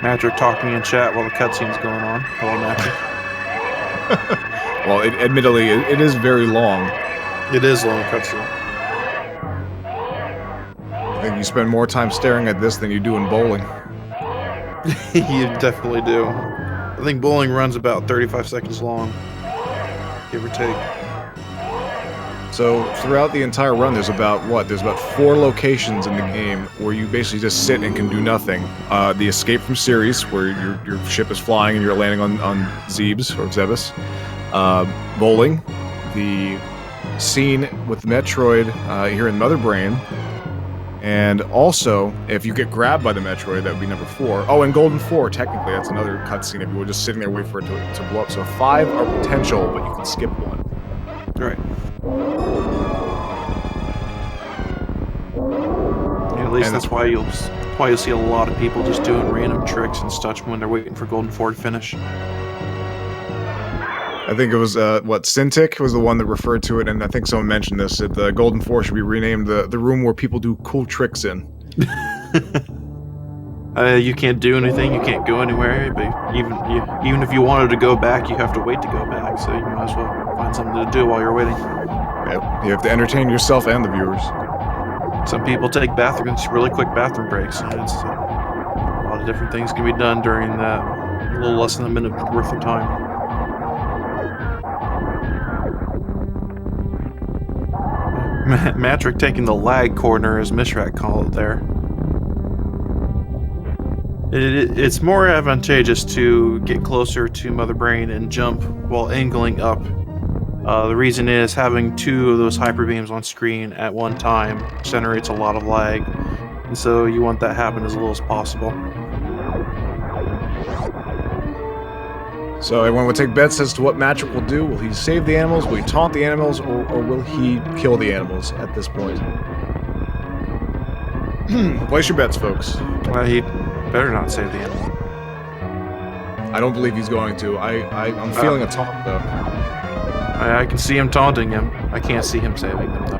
Speaker 1: Matrick talking in chat while the cutscene's going on. Hello, Matrick.
Speaker 2: Well, admittedly, it is very long.
Speaker 1: It is a long cutscene.
Speaker 2: I think you spend more time staring at this than you do in bowling.
Speaker 1: You definitely do. I think bowling runs about 35 seconds long, give or take.
Speaker 2: So throughout the entire run, there's about 4 locations in the game where you basically just sit and can do nothing. The escape from Ceres, where your ship is flying and you're landing on Zebes or Zebes. Bowling, the scene with Metroid here in Mother Brain, and also if you get grabbed by the Metroid, that would be number 4. Oh, and Golden 4, technically, that's another cutscene if you were just sitting there waiting for it to blow up. So 5 are potential, but you can skip 1.
Speaker 1: Right. At least that's why you'll see a lot of people just doing random tricks and such when they're waiting for Golden 4 to finish.
Speaker 2: I think it was, Cintiq was the one that referred to it, and I think someone mentioned this, that the Golden 4 should be renamed the room where people do cool tricks in.
Speaker 1: You can't do anything. You can't go anywhere. But even if you wanted to go back, you have to wait to go back. So you might as well find something to do while you're waiting.
Speaker 2: Yeah, you have to entertain yourself and the viewers.
Speaker 1: Some people take really quick bathroom breaks. And it's a lot of different things can be done during that a little less than a minute worth of time. Matrick taking the lag corner, as Mishrak called it there. It's more advantageous to get closer to Mother Brain and jump while angling up. The reason is having two of those hyper beams on screen at one time generates a lot of lag, and so you want that to happen as little as possible.
Speaker 2: So everyone will take bets as to what Matrick will do. Will he save the animals? Will he taunt the animals? Or will he kill the animals at this point? Place your bets, folks.
Speaker 1: Well, he better not save the animal.
Speaker 2: I don't believe he's going to. I'm feeling a taunt, though.
Speaker 1: I can see him taunting him. I can't see him saving them, though.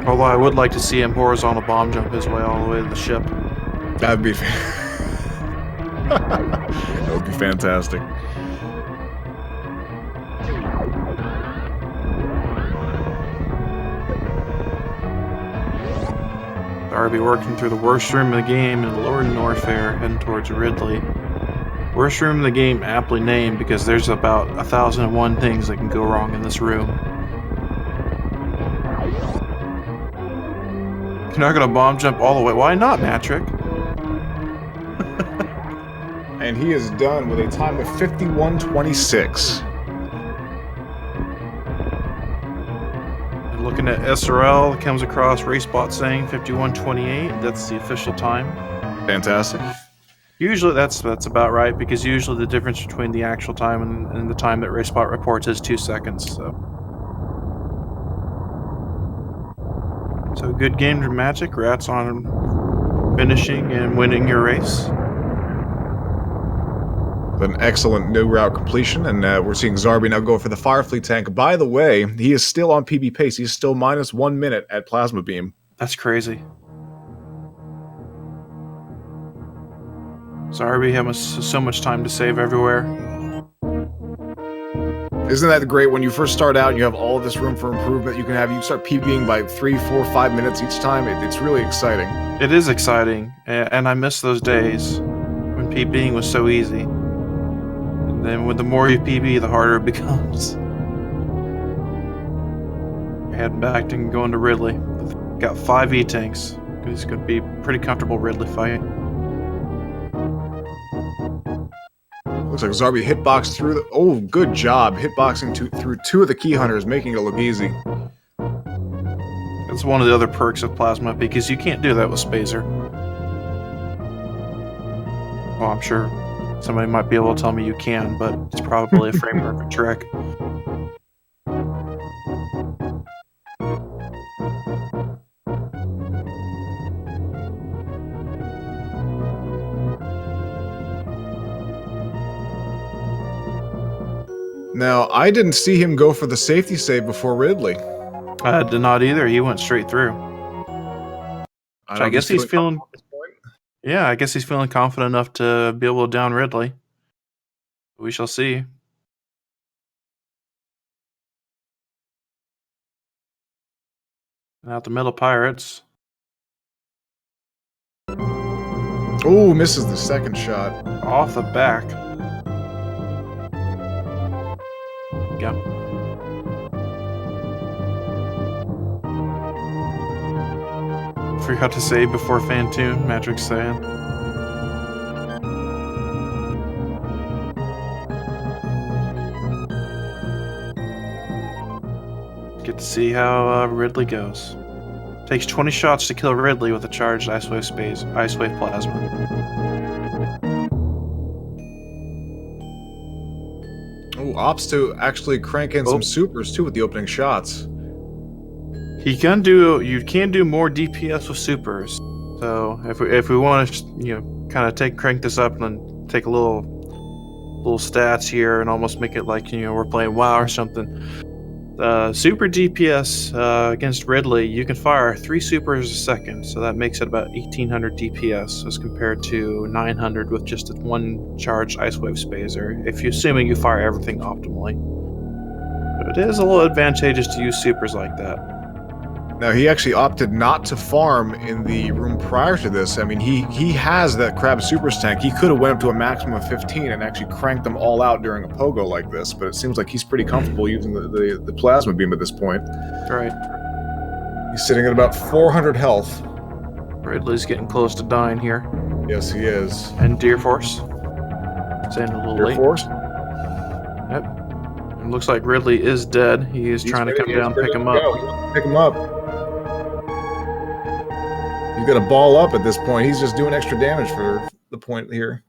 Speaker 1: Although I would like to see him horizontal bomb jump his way all the way to the ship.
Speaker 2: That'd be... that would be fantastic.
Speaker 1: Zarby working through the worst room of the game in Lower Norfair, heading towards Ridley. Worst room of the game, aptly named, because there's about 1,001 things that can go wrong in this room. You're not gonna bomb jump all the way. Why not, Matrick?
Speaker 2: And he is done with a time of 51:26.
Speaker 1: Looking at SRL, it comes across RaceBot saying 51:28. That's the official time.
Speaker 2: Fantastic.
Speaker 1: Usually that's about right, because usually the difference between the actual time and the time that RaceBot reports is 2 seconds. So good game to Magic. Rats on finishing and winning your race.
Speaker 2: An excellent new route completion, and we're seeing Zarby now go for the Firefleet tank. By the way, he is still on PB pace. He's still minus 1 minute at Plasma Beam.
Speaker 1: That's crazy. Zarby has so much time to save everywhere.
Speaker 2: Isn't that great when you first start out and you have all this room for improvement you can have? You start PBing by 3, 4, 5 minutes each time. It's really exciting.
Speaker 1: It is exciting, and I miss those days when PBing was so easy. And then with the more you PB, the harder it becomes. Heading back and going to Ridley. Got 5 E-tanks. It's going to be a pretty comfortable Ridley fight.
Speaker 2: Looks like Zarby hitboxed through the... Oh, good job. Hitboxing through 2 of the key hunters, making it look easy.
Speaker 1: That's one of the other perks of Plasma, because you can't do that with Spazer. Well, I'm sure somebody might be able to tell me you can, but it's probably a framework trick.
Speaker 2: Now, I didn't see him go for the safety save before Ridley.
Speaker 1: I did not either. He went straight through. I guess he's feeling... Yeah, I guess he's feeling confident enough to be able to down Ridley. We shall see. Out the middle, Pirates.
Speaker 2: Oh, misses the second shot.
Speaker 1: Off the back. Go. Forgot to save before Fantoon, Matrick's saying. Get to see how Ridley goes. Takes 20 shots to kill Ridley with a charged Ice Wave Plasma.
Speaker 2: Oh, opts to actually crank in some supers too with the opening shots.
Speaker 1: You can do more DPS with supers. So if we want to, kind of crank this up and then take a little stats here and almost make it like we're playing WoW or something. Super DPS against Ridley, you can fire 3 supers a second, so that makes it about 1800 DPS as compared to 900 with just a 1 charged Ice Wave Spazer, if you're assuming you fire everything optimally. But it is a little advantageous to use supers like that.
Speaker 2: Now, he actually opted not to farm in the room prior to this. I mean, he has that Crab Supers tank. He could have went up to a maximum of 15 and actually cranked them all out during a pogo like this, but it seems like he's pretty comfortable using the Plasma Beam at this point.
Speaker 1: Right.
Speaker 2: He's sitting at about 400 health.
Speaker 1: Ridley's getting close to dying here.
Speaker 2: Yes, he is.
Speaker 1: And Deer Force. Saying a little
Speaker 2: Deer
Speaker 1: late.
Speaker 2: Force?
Speaker 1: Yep. It looks like Ridley is dead. He's trying to come down and pick him up.
Speaker 2: Pick him up. He's got a ball up at this point. He's just doing extra damage for the point here.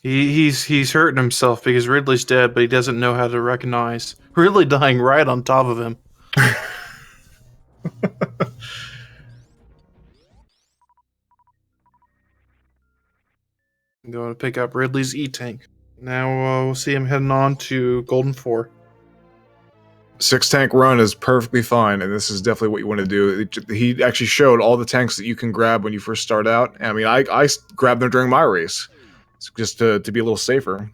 Speaker 1: He's hurting himself because Ridley's dead, but he doesn't know how to recognize Ridley dying right on top of him. I'm going to pick up Ridley's E-Tank. Now we'll see him heading on to Golden 4.
Speaker 2: 6 tank run is perfectly fine, and this is definitely what you want to do. He actually showed all the tanks that you can grab when you first start out. I mean, I grabbed them during my race, just to be a little safer.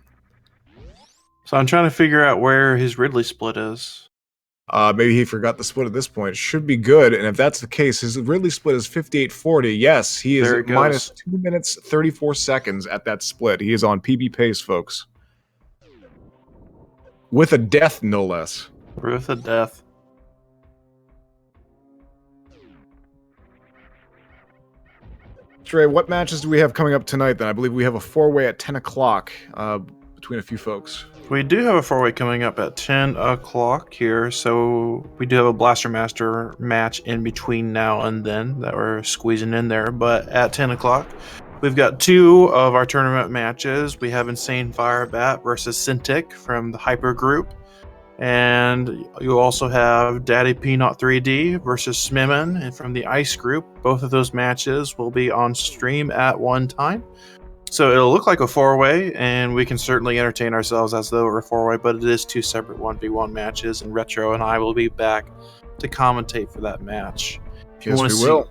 Speaker 1: So I'm trying to figure out where his Ridley split is.
Speaker 2: Maybe he forgot the split at this point. It should be good, and if that's the case, his Ridley split is 5840. Yes, he is at minus 2 minutes 34 seconds at that split. He is on PB pace, folks. With a death, no less.
Speaker 1: With a death.
Speaker 2: Trey, what matches do we have coming up tonight then? I believe we have a 4-way at 10 o'clock between a few folks.
Speaker 1: We do have a 4-way coming up at 10 o'clock here, so we do have a Blaster Master match in between now and then that we're squeezing in there, but at 10 o'clock, we've got 2 of our tournament matches. We have Insane Firebat versus Cintiq from the Hyper Group, and you also have Daddy Peanut 3D versus Smimmin from the Ice Group. Both of those matches will be on stream at one time. So it'll look like a 4-way, and we can certainly entertain ourselves as though we're a 4-way, but it is 2 separate 1v1 matches, and Retro and I will be back to commentate for that match.
Speaker 2: Yes, we will.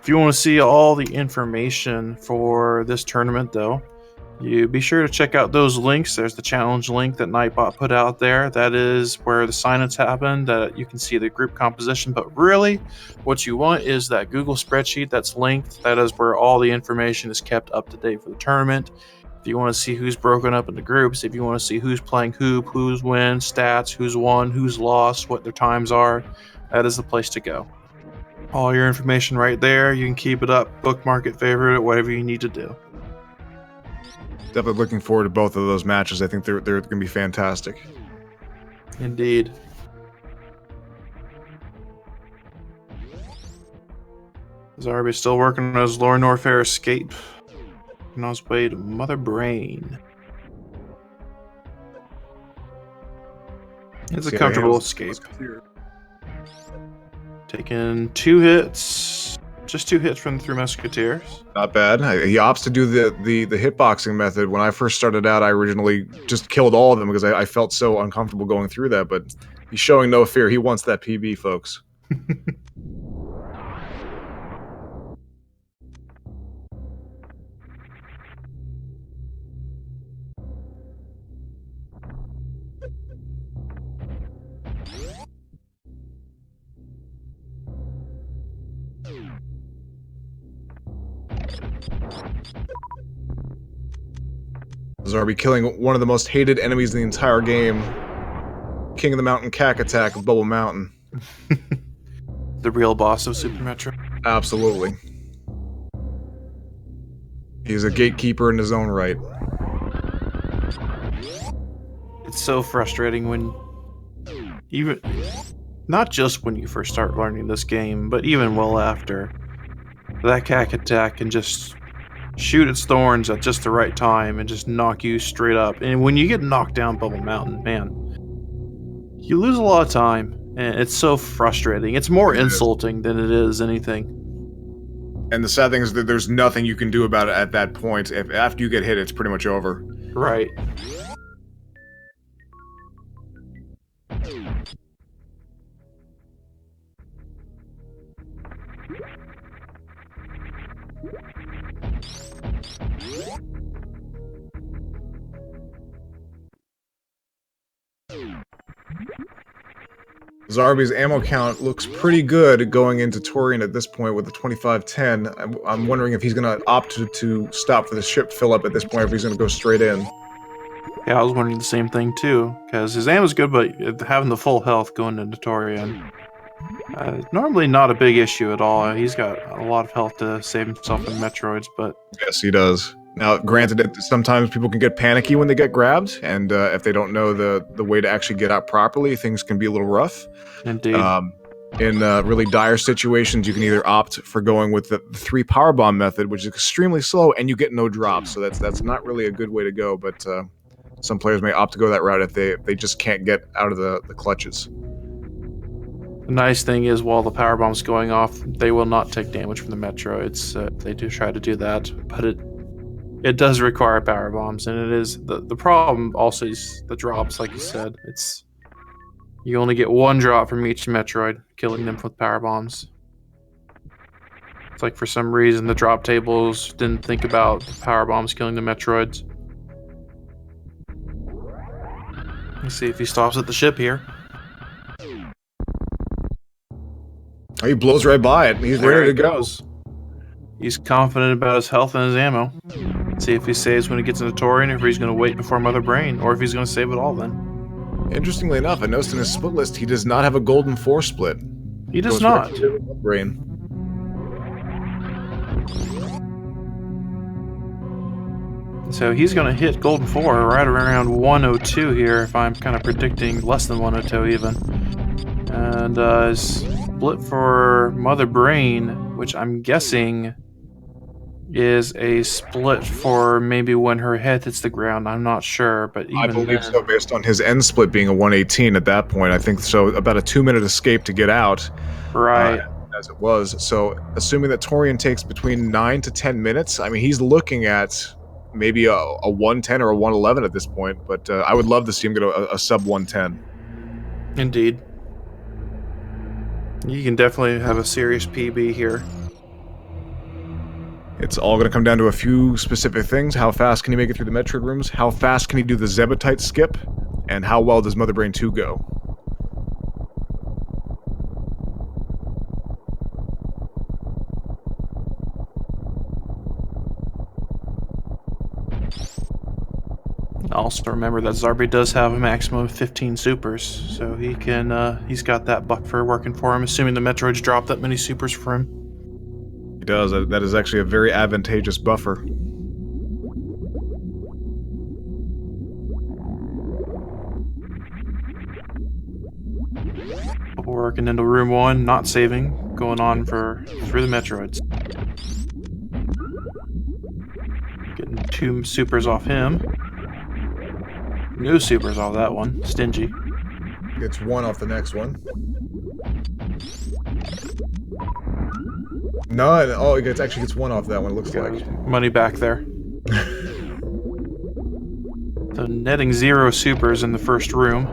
Speaker 1: If you want to see all the information for this tournament, though, you be sure to check out those links. There's the challenge link that Nightbot put out there. That is where the sign-ins happened. You can see the group composition, but really what you want is that Google spreadsheet that's linked. That is where all the information is kept up to date for the tournament. If you want to see who's broken up into groups, if you want to see who's playing hoop, who's win, stats, who's won, who's lost, what their times are, that is the place to go. All your information right there. You can keep it up, bookmark it, favorite it, whatever you need to do.
Speaker 2: Definitely looking forward to both of those matches. I think they're going to be fantastic.
Speaker 1: Indeed. Zarby still working on his Lore Norfair escape. On his way to Mother Brain. It's a comfortable escape. Taking 2 hits. Just 2 hits from the 3 Musketeers.
Speaker 2: Not bad. He opts to do the hitboxing method. When I first started out, I originally just killed all of them because I felt so uncomfortable going through that, but he's showing no fear. He wants that PB, folks. Zarby killing one of the most hated enemies in the entire game. King of the Mountain Cack Attack of Bubble Mountain.
Speaker 1: The real boss of Super Metro.
Speaker 2: Absolutely. He's a gatekeeper in his own right.
Speaker 1: It's so frustrating when even not just when you first start learning this game, but even well after. That Cack Attack can just shoot its thorns at just the right time and just knock you straight up. And when you get knocked down Bubble Mountain, man, you lose a lot of time, and it's so frustrating. It's more insulting than it is anything.
Speaker 2: And the sad thing is that there's nothing you can do about it at that point. After you get hit, it's pretty much over.
Speaker 1: Right.
Speaker 2: Zarby's ammo count looks pretty good going into Torian at this point with the 2510. I'm wondering if he's going to opt to stop for the ship fill up at this point, or if he's going to go straight in.
Speaker 1: Yeah, I was wondering the same thing too, because his ammo's good, but having the full health going into Torian, normally not a big issue at all. He's got a lot of health to save himself in Metroids, but...
Speaker 2: Yes, he does. Now, granted, sometimes people can get panicky when they get grabbed, and if they don't know the way to actually get out properly, things can be a little rough.
Speaker 1: Indeed.
Speaker 2: In really dire situations, you can either opt for going with the 3 powerbomb method, which is extremely slow, and you get no drops, so that's not really a good way to go, but some players may opt to go that route if they just can't get out of the clutches.
Speaker 1: The nice thing is, while the powerbomb's going off, they will not take damage from the Metroids. They do try to do that, but it does require power bombs, and it is the problem also is the drops, like you said. You only get 1 drop from each Metroid, killing them with power bombs. It's like for some reason the drop tables didn't think about the power bombs killing the Metroids. Let's see if he stops at the ship here.
Speaker 2: Oh, he blows right by it. He's ready to go.
Speaker 1: He's confident about his health and his ammo. See if he saves when he gets into Torian, or if he's going to wait before Mother Brain, or if he's going to save it all then.
Speaker 2: Interestingly enough, I noticed in his split list he does not have a golden 4 split.
Speaker 1: He does not.
Speaker 2: Brain.
Speaker 1: So he's going to hit golden 4 right around 102 here, if I'm kind of predicting less than 102 even. And split for Mother Brain, which I'm guessing is a split for maybe when her head hits the ground. I'm not sure, but even
Speaker 2: I believe so, based on his end split being a 118 at that point. I think so. About a 2-minute escape to get out,
Speaker 1: right?
Speaker 2: As it was. So, assuming that Torian takes between 9 to 10 minutes, I mean, he's looking at maybe a 110 or a 111 at this point. But I would love to see him get a sub 110.
Speaker 1: Indeed. You can definitely have a serious PB here.
Speaker 2: It's all going to come down to a few specific things. How fast can he make it through the Metroid rooms? How fast can he do the Zebetite skip? And how well does Mother Brain 2 go?
Speaker 1: Also remember that Zarby does have a maximum of 15 supers, so he can he's got that buffer working for him, assuming the Metroids drop that many supers for him.
Speaker 2: He does. That is actually a very advantageous buffer.
Speaker 1: Working into room 1, not saving, going on for the Metroids. Getting 2 supers off him. No supers off that one. Stingy.
Speaker 2: Gets 1 off the next one. No, oh, it actually gets 1 off that one, it looks like.
Speaker 1: Money back there. So netting 0 supers in the first room.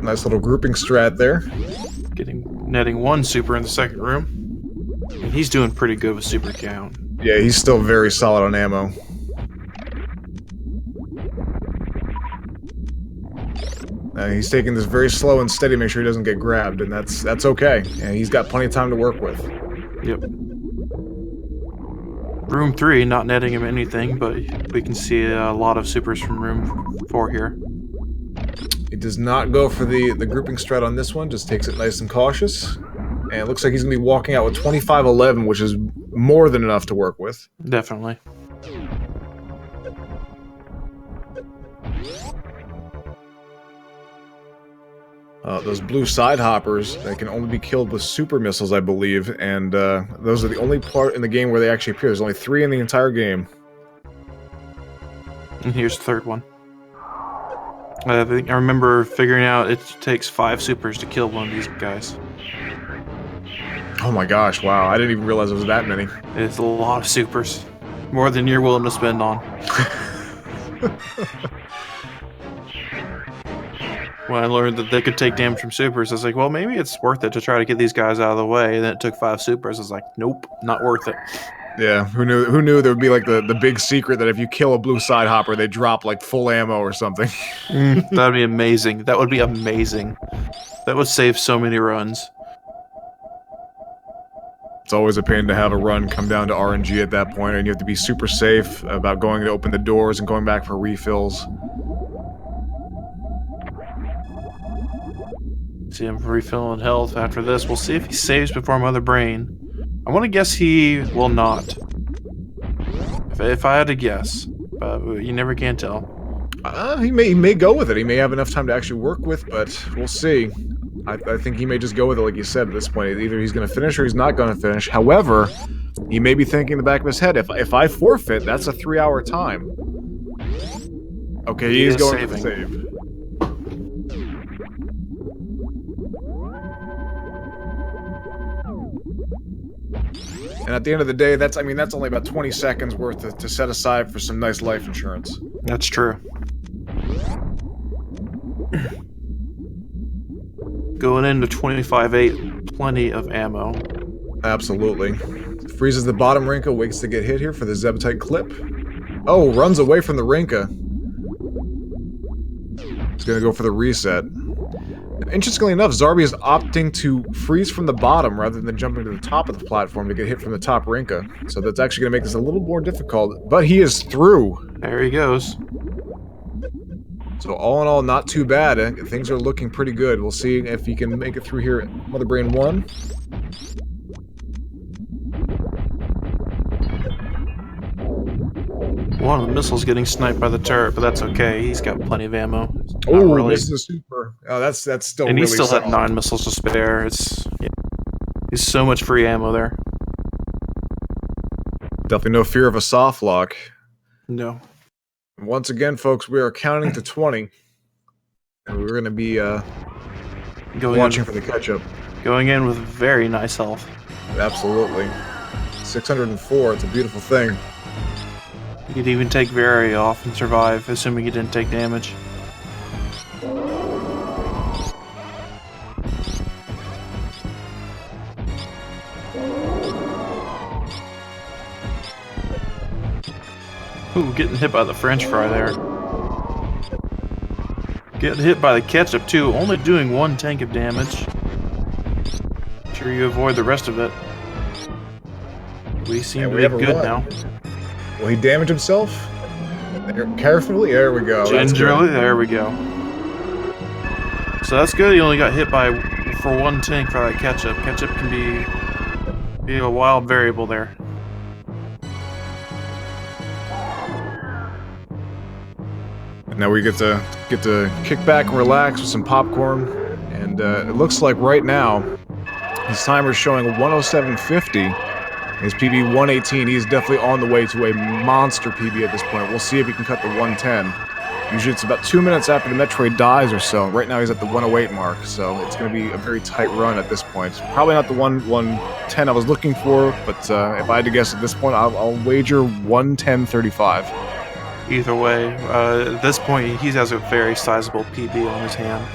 Speaker 2: Nice little grouping strat there.
Speaker 1: Netting 1 super in the second room. And he's doing pretty good with super count.
Speaker 2: Yeah, he's still very solid on ammo. He's taking this very slow and steady, make sure he doesn't get grabbed, and that's okay. And he's got plenty of time to work with.
Speaker 1: Yep. Room 3, not netting him anything, but we can see a lot of supers from room 4 here.
Speaker 2: He does not go for the grouping strat on this one, just takes it nice and cautious. And it looks like he's going to be walking out with 2511, which is more than enough to work with.
Speaker 1: Definitely.
Speaker 2: Those blue side hoppers, they can only be killed with super missiles, I believe, and those are the only part in the game where they actually appear. There's only 3 in the entire game.
Speaker 1: And here's the third one. I remember figuring out it takes 5 supers to kill one of these guys.
Speaker 2: Oh my gosh, wow, I didn't even realize it was that many.
Speaker 1: It's a lot of supers. More than you're willing to spend on. When I learned that they could take damage from supers, I was like, well, maybe it's worth it to try to get these guys out of the way. And then it took 5 supers. I was like, nope, not worth it.
Speaker 2: Yeah, who knew? Who knew there would be like the big secret that if you kill a blue side hopper, they drop like full ammo or something.
Speaker 1: That'd be amazing. That would be amazing. That would save so many runs.
Speaker 2: It's always a pain to have a run come down to RNG at that point, and you have to be super safe about going to open the doors and going back for refills.
Speaker 1: See him refilling health after this. We'll see if he saves before Mother Brain. I want to guess he will not. If I had to guess, but you never can tell.
Speaker 2: He may go with it. He may have enough time to actually work with, but we'll see. I think he may just go with it, like you said, at this point. Either he's going to finish or he's not going to finish. However, he may be thinking in the back of his head, if I forfeit, that's a 3-hour time. Okay, he is going to save. And at the end of the day, that's only about 20 seconds worth to set aside for some nice life insurance.
Speaker 1: That's true. Going into 25-8, plenty of ammo.
Speaker 2: Absolutely. Freezes the bottom Rinka, waits to get hit here for the Zebtite clip. Oh, runs away from the Rinka. He's gonna go for the reset. Interestingly enough, Zarby is opting to freeze from the bottom rather than jumping to the top of the platform to get hit from the top Rinka. So that's actually going to make this a little more difficult. But he is through.
Speaker 1: There he goes.
Speaker 2: So all in all, not too bad. Things are looking pretty good. We'll see if he can make it through here at Mother Brain 1.
Speaker 1: One of the missiles getting sniped by the turret, but that's okay. He's got plenty of ammo.
Speaker 2: Oh, really. This is a super. Oh, that's still
Speaker 1: and
Speaker 2: really
Speaker 1: he still
Speaker 2: solid.
Speaker 1: had 9 missiles to spare. He's so much free ammo there.
Speaker 2: Definitely no fear of a soft lock.
Speaker 1: No.
Speaker 2: Once again, folks, we are counting to 20. And we're going to be watching for the catch-up.
Speaker 1: Going in with very nice health.
Speaker 2: Absolutely. 604, it's a beautiful thing.
Speaker 1: You could even take Very off and survive, assuming you didn't take damage. Ooh, getting hit by the French fry there. Getting hit by the ketchup too, only doing 1 tank of damage. Sure you avoid the rest of it. We seem to be good now.
Speaker 2: Will he damage himself? Carefully? There we go.
Speaker 1: Gingerly? There we go. So that's good, he only got hit by for 1 tank for that ketchup. Ketchup can be a wild variable there.
Speaker 2: Now we get to kick back and relax with some popcorn, and it looks like right now his timer's showing 107.50. His PB 118. He's definitely on the way to a monster PB at this point. We'll see if he can cut the 110. Usually it's about 2 minutes after the Metroid dies or so. Right now he's at the 108 mark, so it's going to be a very tight run at this point. Probably not the 110 I was looking for, but if I had to guess at this point, I'll wager 110.35.
Speaker 1: Either way, at this point, he has a very sizable PB on his hand.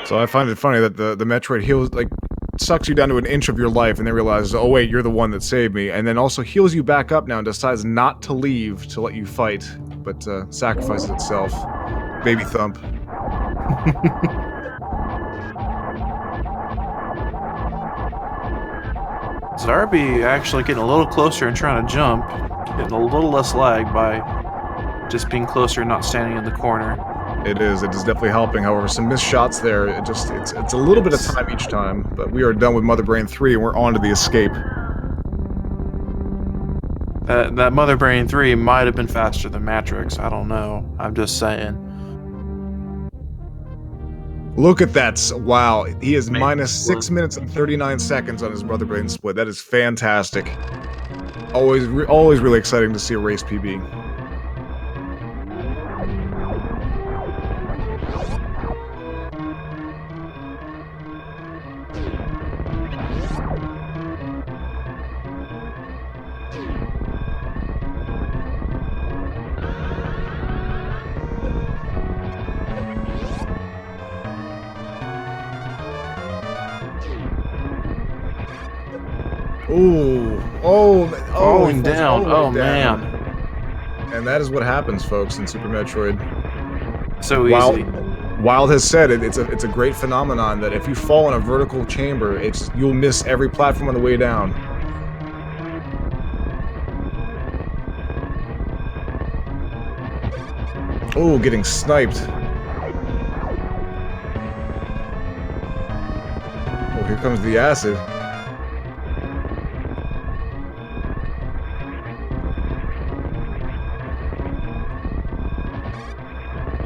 Speaker 2: So I find it funny that the Metroid heals, like, sucks you down to an inch of your life and then realizes, oh wait, you're the one that saved me, and then also heals you back up now and decides not to leave to let you fight, but sacrifices itself. Baby thump.
Speaker 1: Zarby actually getting a little closer and trying to jump, getting a little less lag by just being closer and not standing in the corner.
Speaker 2: It is definitely helping. However, some missed shots there. It's a little bit of time each time, but we are done with Mother Brain 3 and we're on to the escape.
Speaker 1: That Mother Brain 3 might have been faster than Matrix. I don't know. I'm just saying.
Speaker 2: Look at that. Wow. He is
Speaker 1: Maybe
Speaker 2: minus
Speaker 1: split.
Speaker 2: 6 minutes and 39 seconds on his Mother Brain split. That is fantastic. Always really exciting to see a race PB.
Speaker 1: Falling down. Oh man.
Speaker 2: And that is what happens, folks, in Super Metroid.
Speaker 1: So easy.
Speaker 2: Wild has said it's a great phenomenon that if you fall in a vertical chamber, you'll miss every platform on the way down. Oh, getting sniped. Oh, here comes the acid.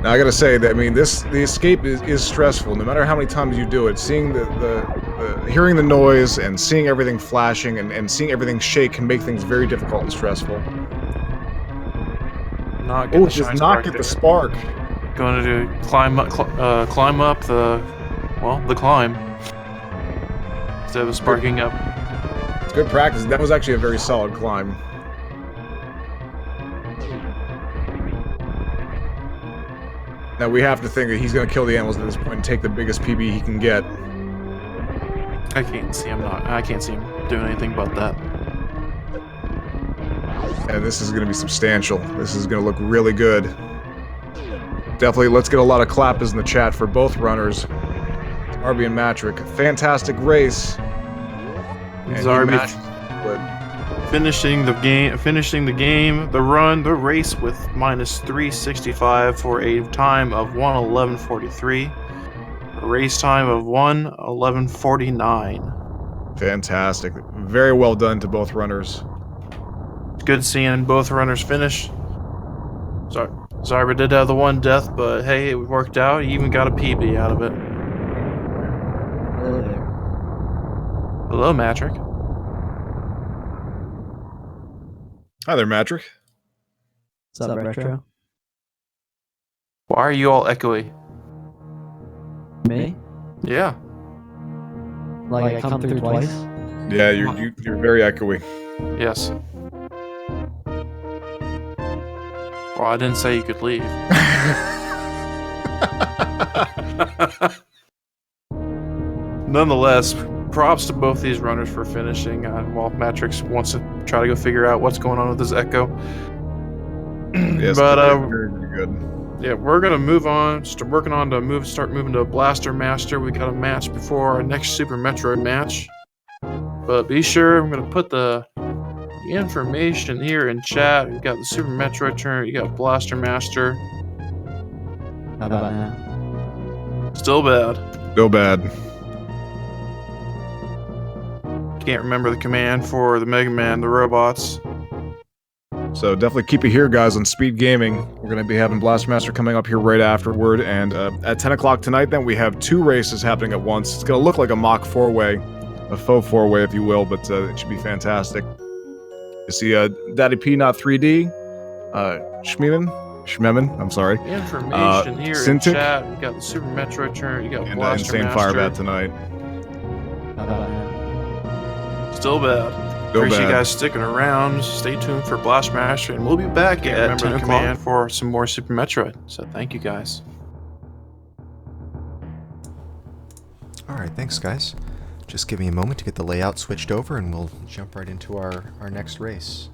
Speaker 2: Now, I gotta say that, I mean, the escape is stressful. No matter how many times you do it, seeing hearing the noise and seeing everything flashing and seeing everything shake can make things very difficult and stressful. Just not get the spark.
Speaker 1: Going to climb up the climb instead of sparking up.
Speaker 2: It's good practice. That was actually a very solid climb. Now we have to think that he's going to kill the animals at this point and take the biggest PB he can get.
Speaker 1: I can't see him doing anything but that.
Speaker 2: And this is going to be substantial. This is going to look really good. Definitely, let's get a lot of clappers in the chat for both runners. Zarby and Matrick. Fantastic race. And
Speaker 1: Zarby finishing the game, the run, the race with minus 365 for a time of 1:11:43. A race time of 1:11:49.
Speaker 2: Fantastic. Very well done to both runners.
Speaker 1: Good seeing both runners finish. Zarby did have the one death, but hey, it worked out. He even got a PB out of it. Hello, Matrick.
Speaker 2: Hi there, Matrick.
Speaker 4: What's up, Retro?
Speaker 1: Why are you all echoey?
Speaker 4: Me?
Speaker 1: Yeah.
Speaker 4: Like I come through twice?
Speaker 2: Yeah, you're very echoey.
Speaker 1: Yes. Well, I didn't say you could leave. Nonetheless, props to both these runners for finishing. While Matrix wants to try to go figure out what's going on with his echo.
Speaker 2: Yes,
Speaker 1: but
Speaker 2: very good.
Speaker 1: Yeah, we're gonna move on. Start moving to Blaster Master. We got a match before our next Super Metroid match. But be sure, I'm gonna put the information here in chat. You got the Super Metroid turn. You got Blaster Master.
Speaker 4: How about now?
Speaker 1: Still bad.
Speaker 2: Still bad.
Speaker 1: Can't remember the command for the Mega Man, the robots.
Speaker 2: So definitely keep it here, guys, on Speed Gaming. We're going to be having Blaster Master coming up here right afterward, and at 10 o'clock tonight, then, we have 2 races happening at once. It's going to look like a mock 4-way, a faux 4-way, if you will, but it should be fantastic. You see Daddy P Not 3D, Shmemin, I'm sorry.
Speaker 1: Information here
Speaker 2: Cintiq,
Speaker 1: in chat. You got the Super Metroid turn. You got
Speaker 2: and
Speaker 1: Blaster
Speaker 2: Insane
Speaker 1: Master.
Speaker 2: Firebat tonight.
Speaker 4: How about now?
Speaker 1: Still bad. Appreciate you guys sticking around. Stay tuned for Blast Master, and we'll be back at 10 o'clock for some more Super Metroid. So thank you guys.
Speaker 3: Alright, thanks guys. Just give me a moment to get the layout switched over and we'll jump right into our next race.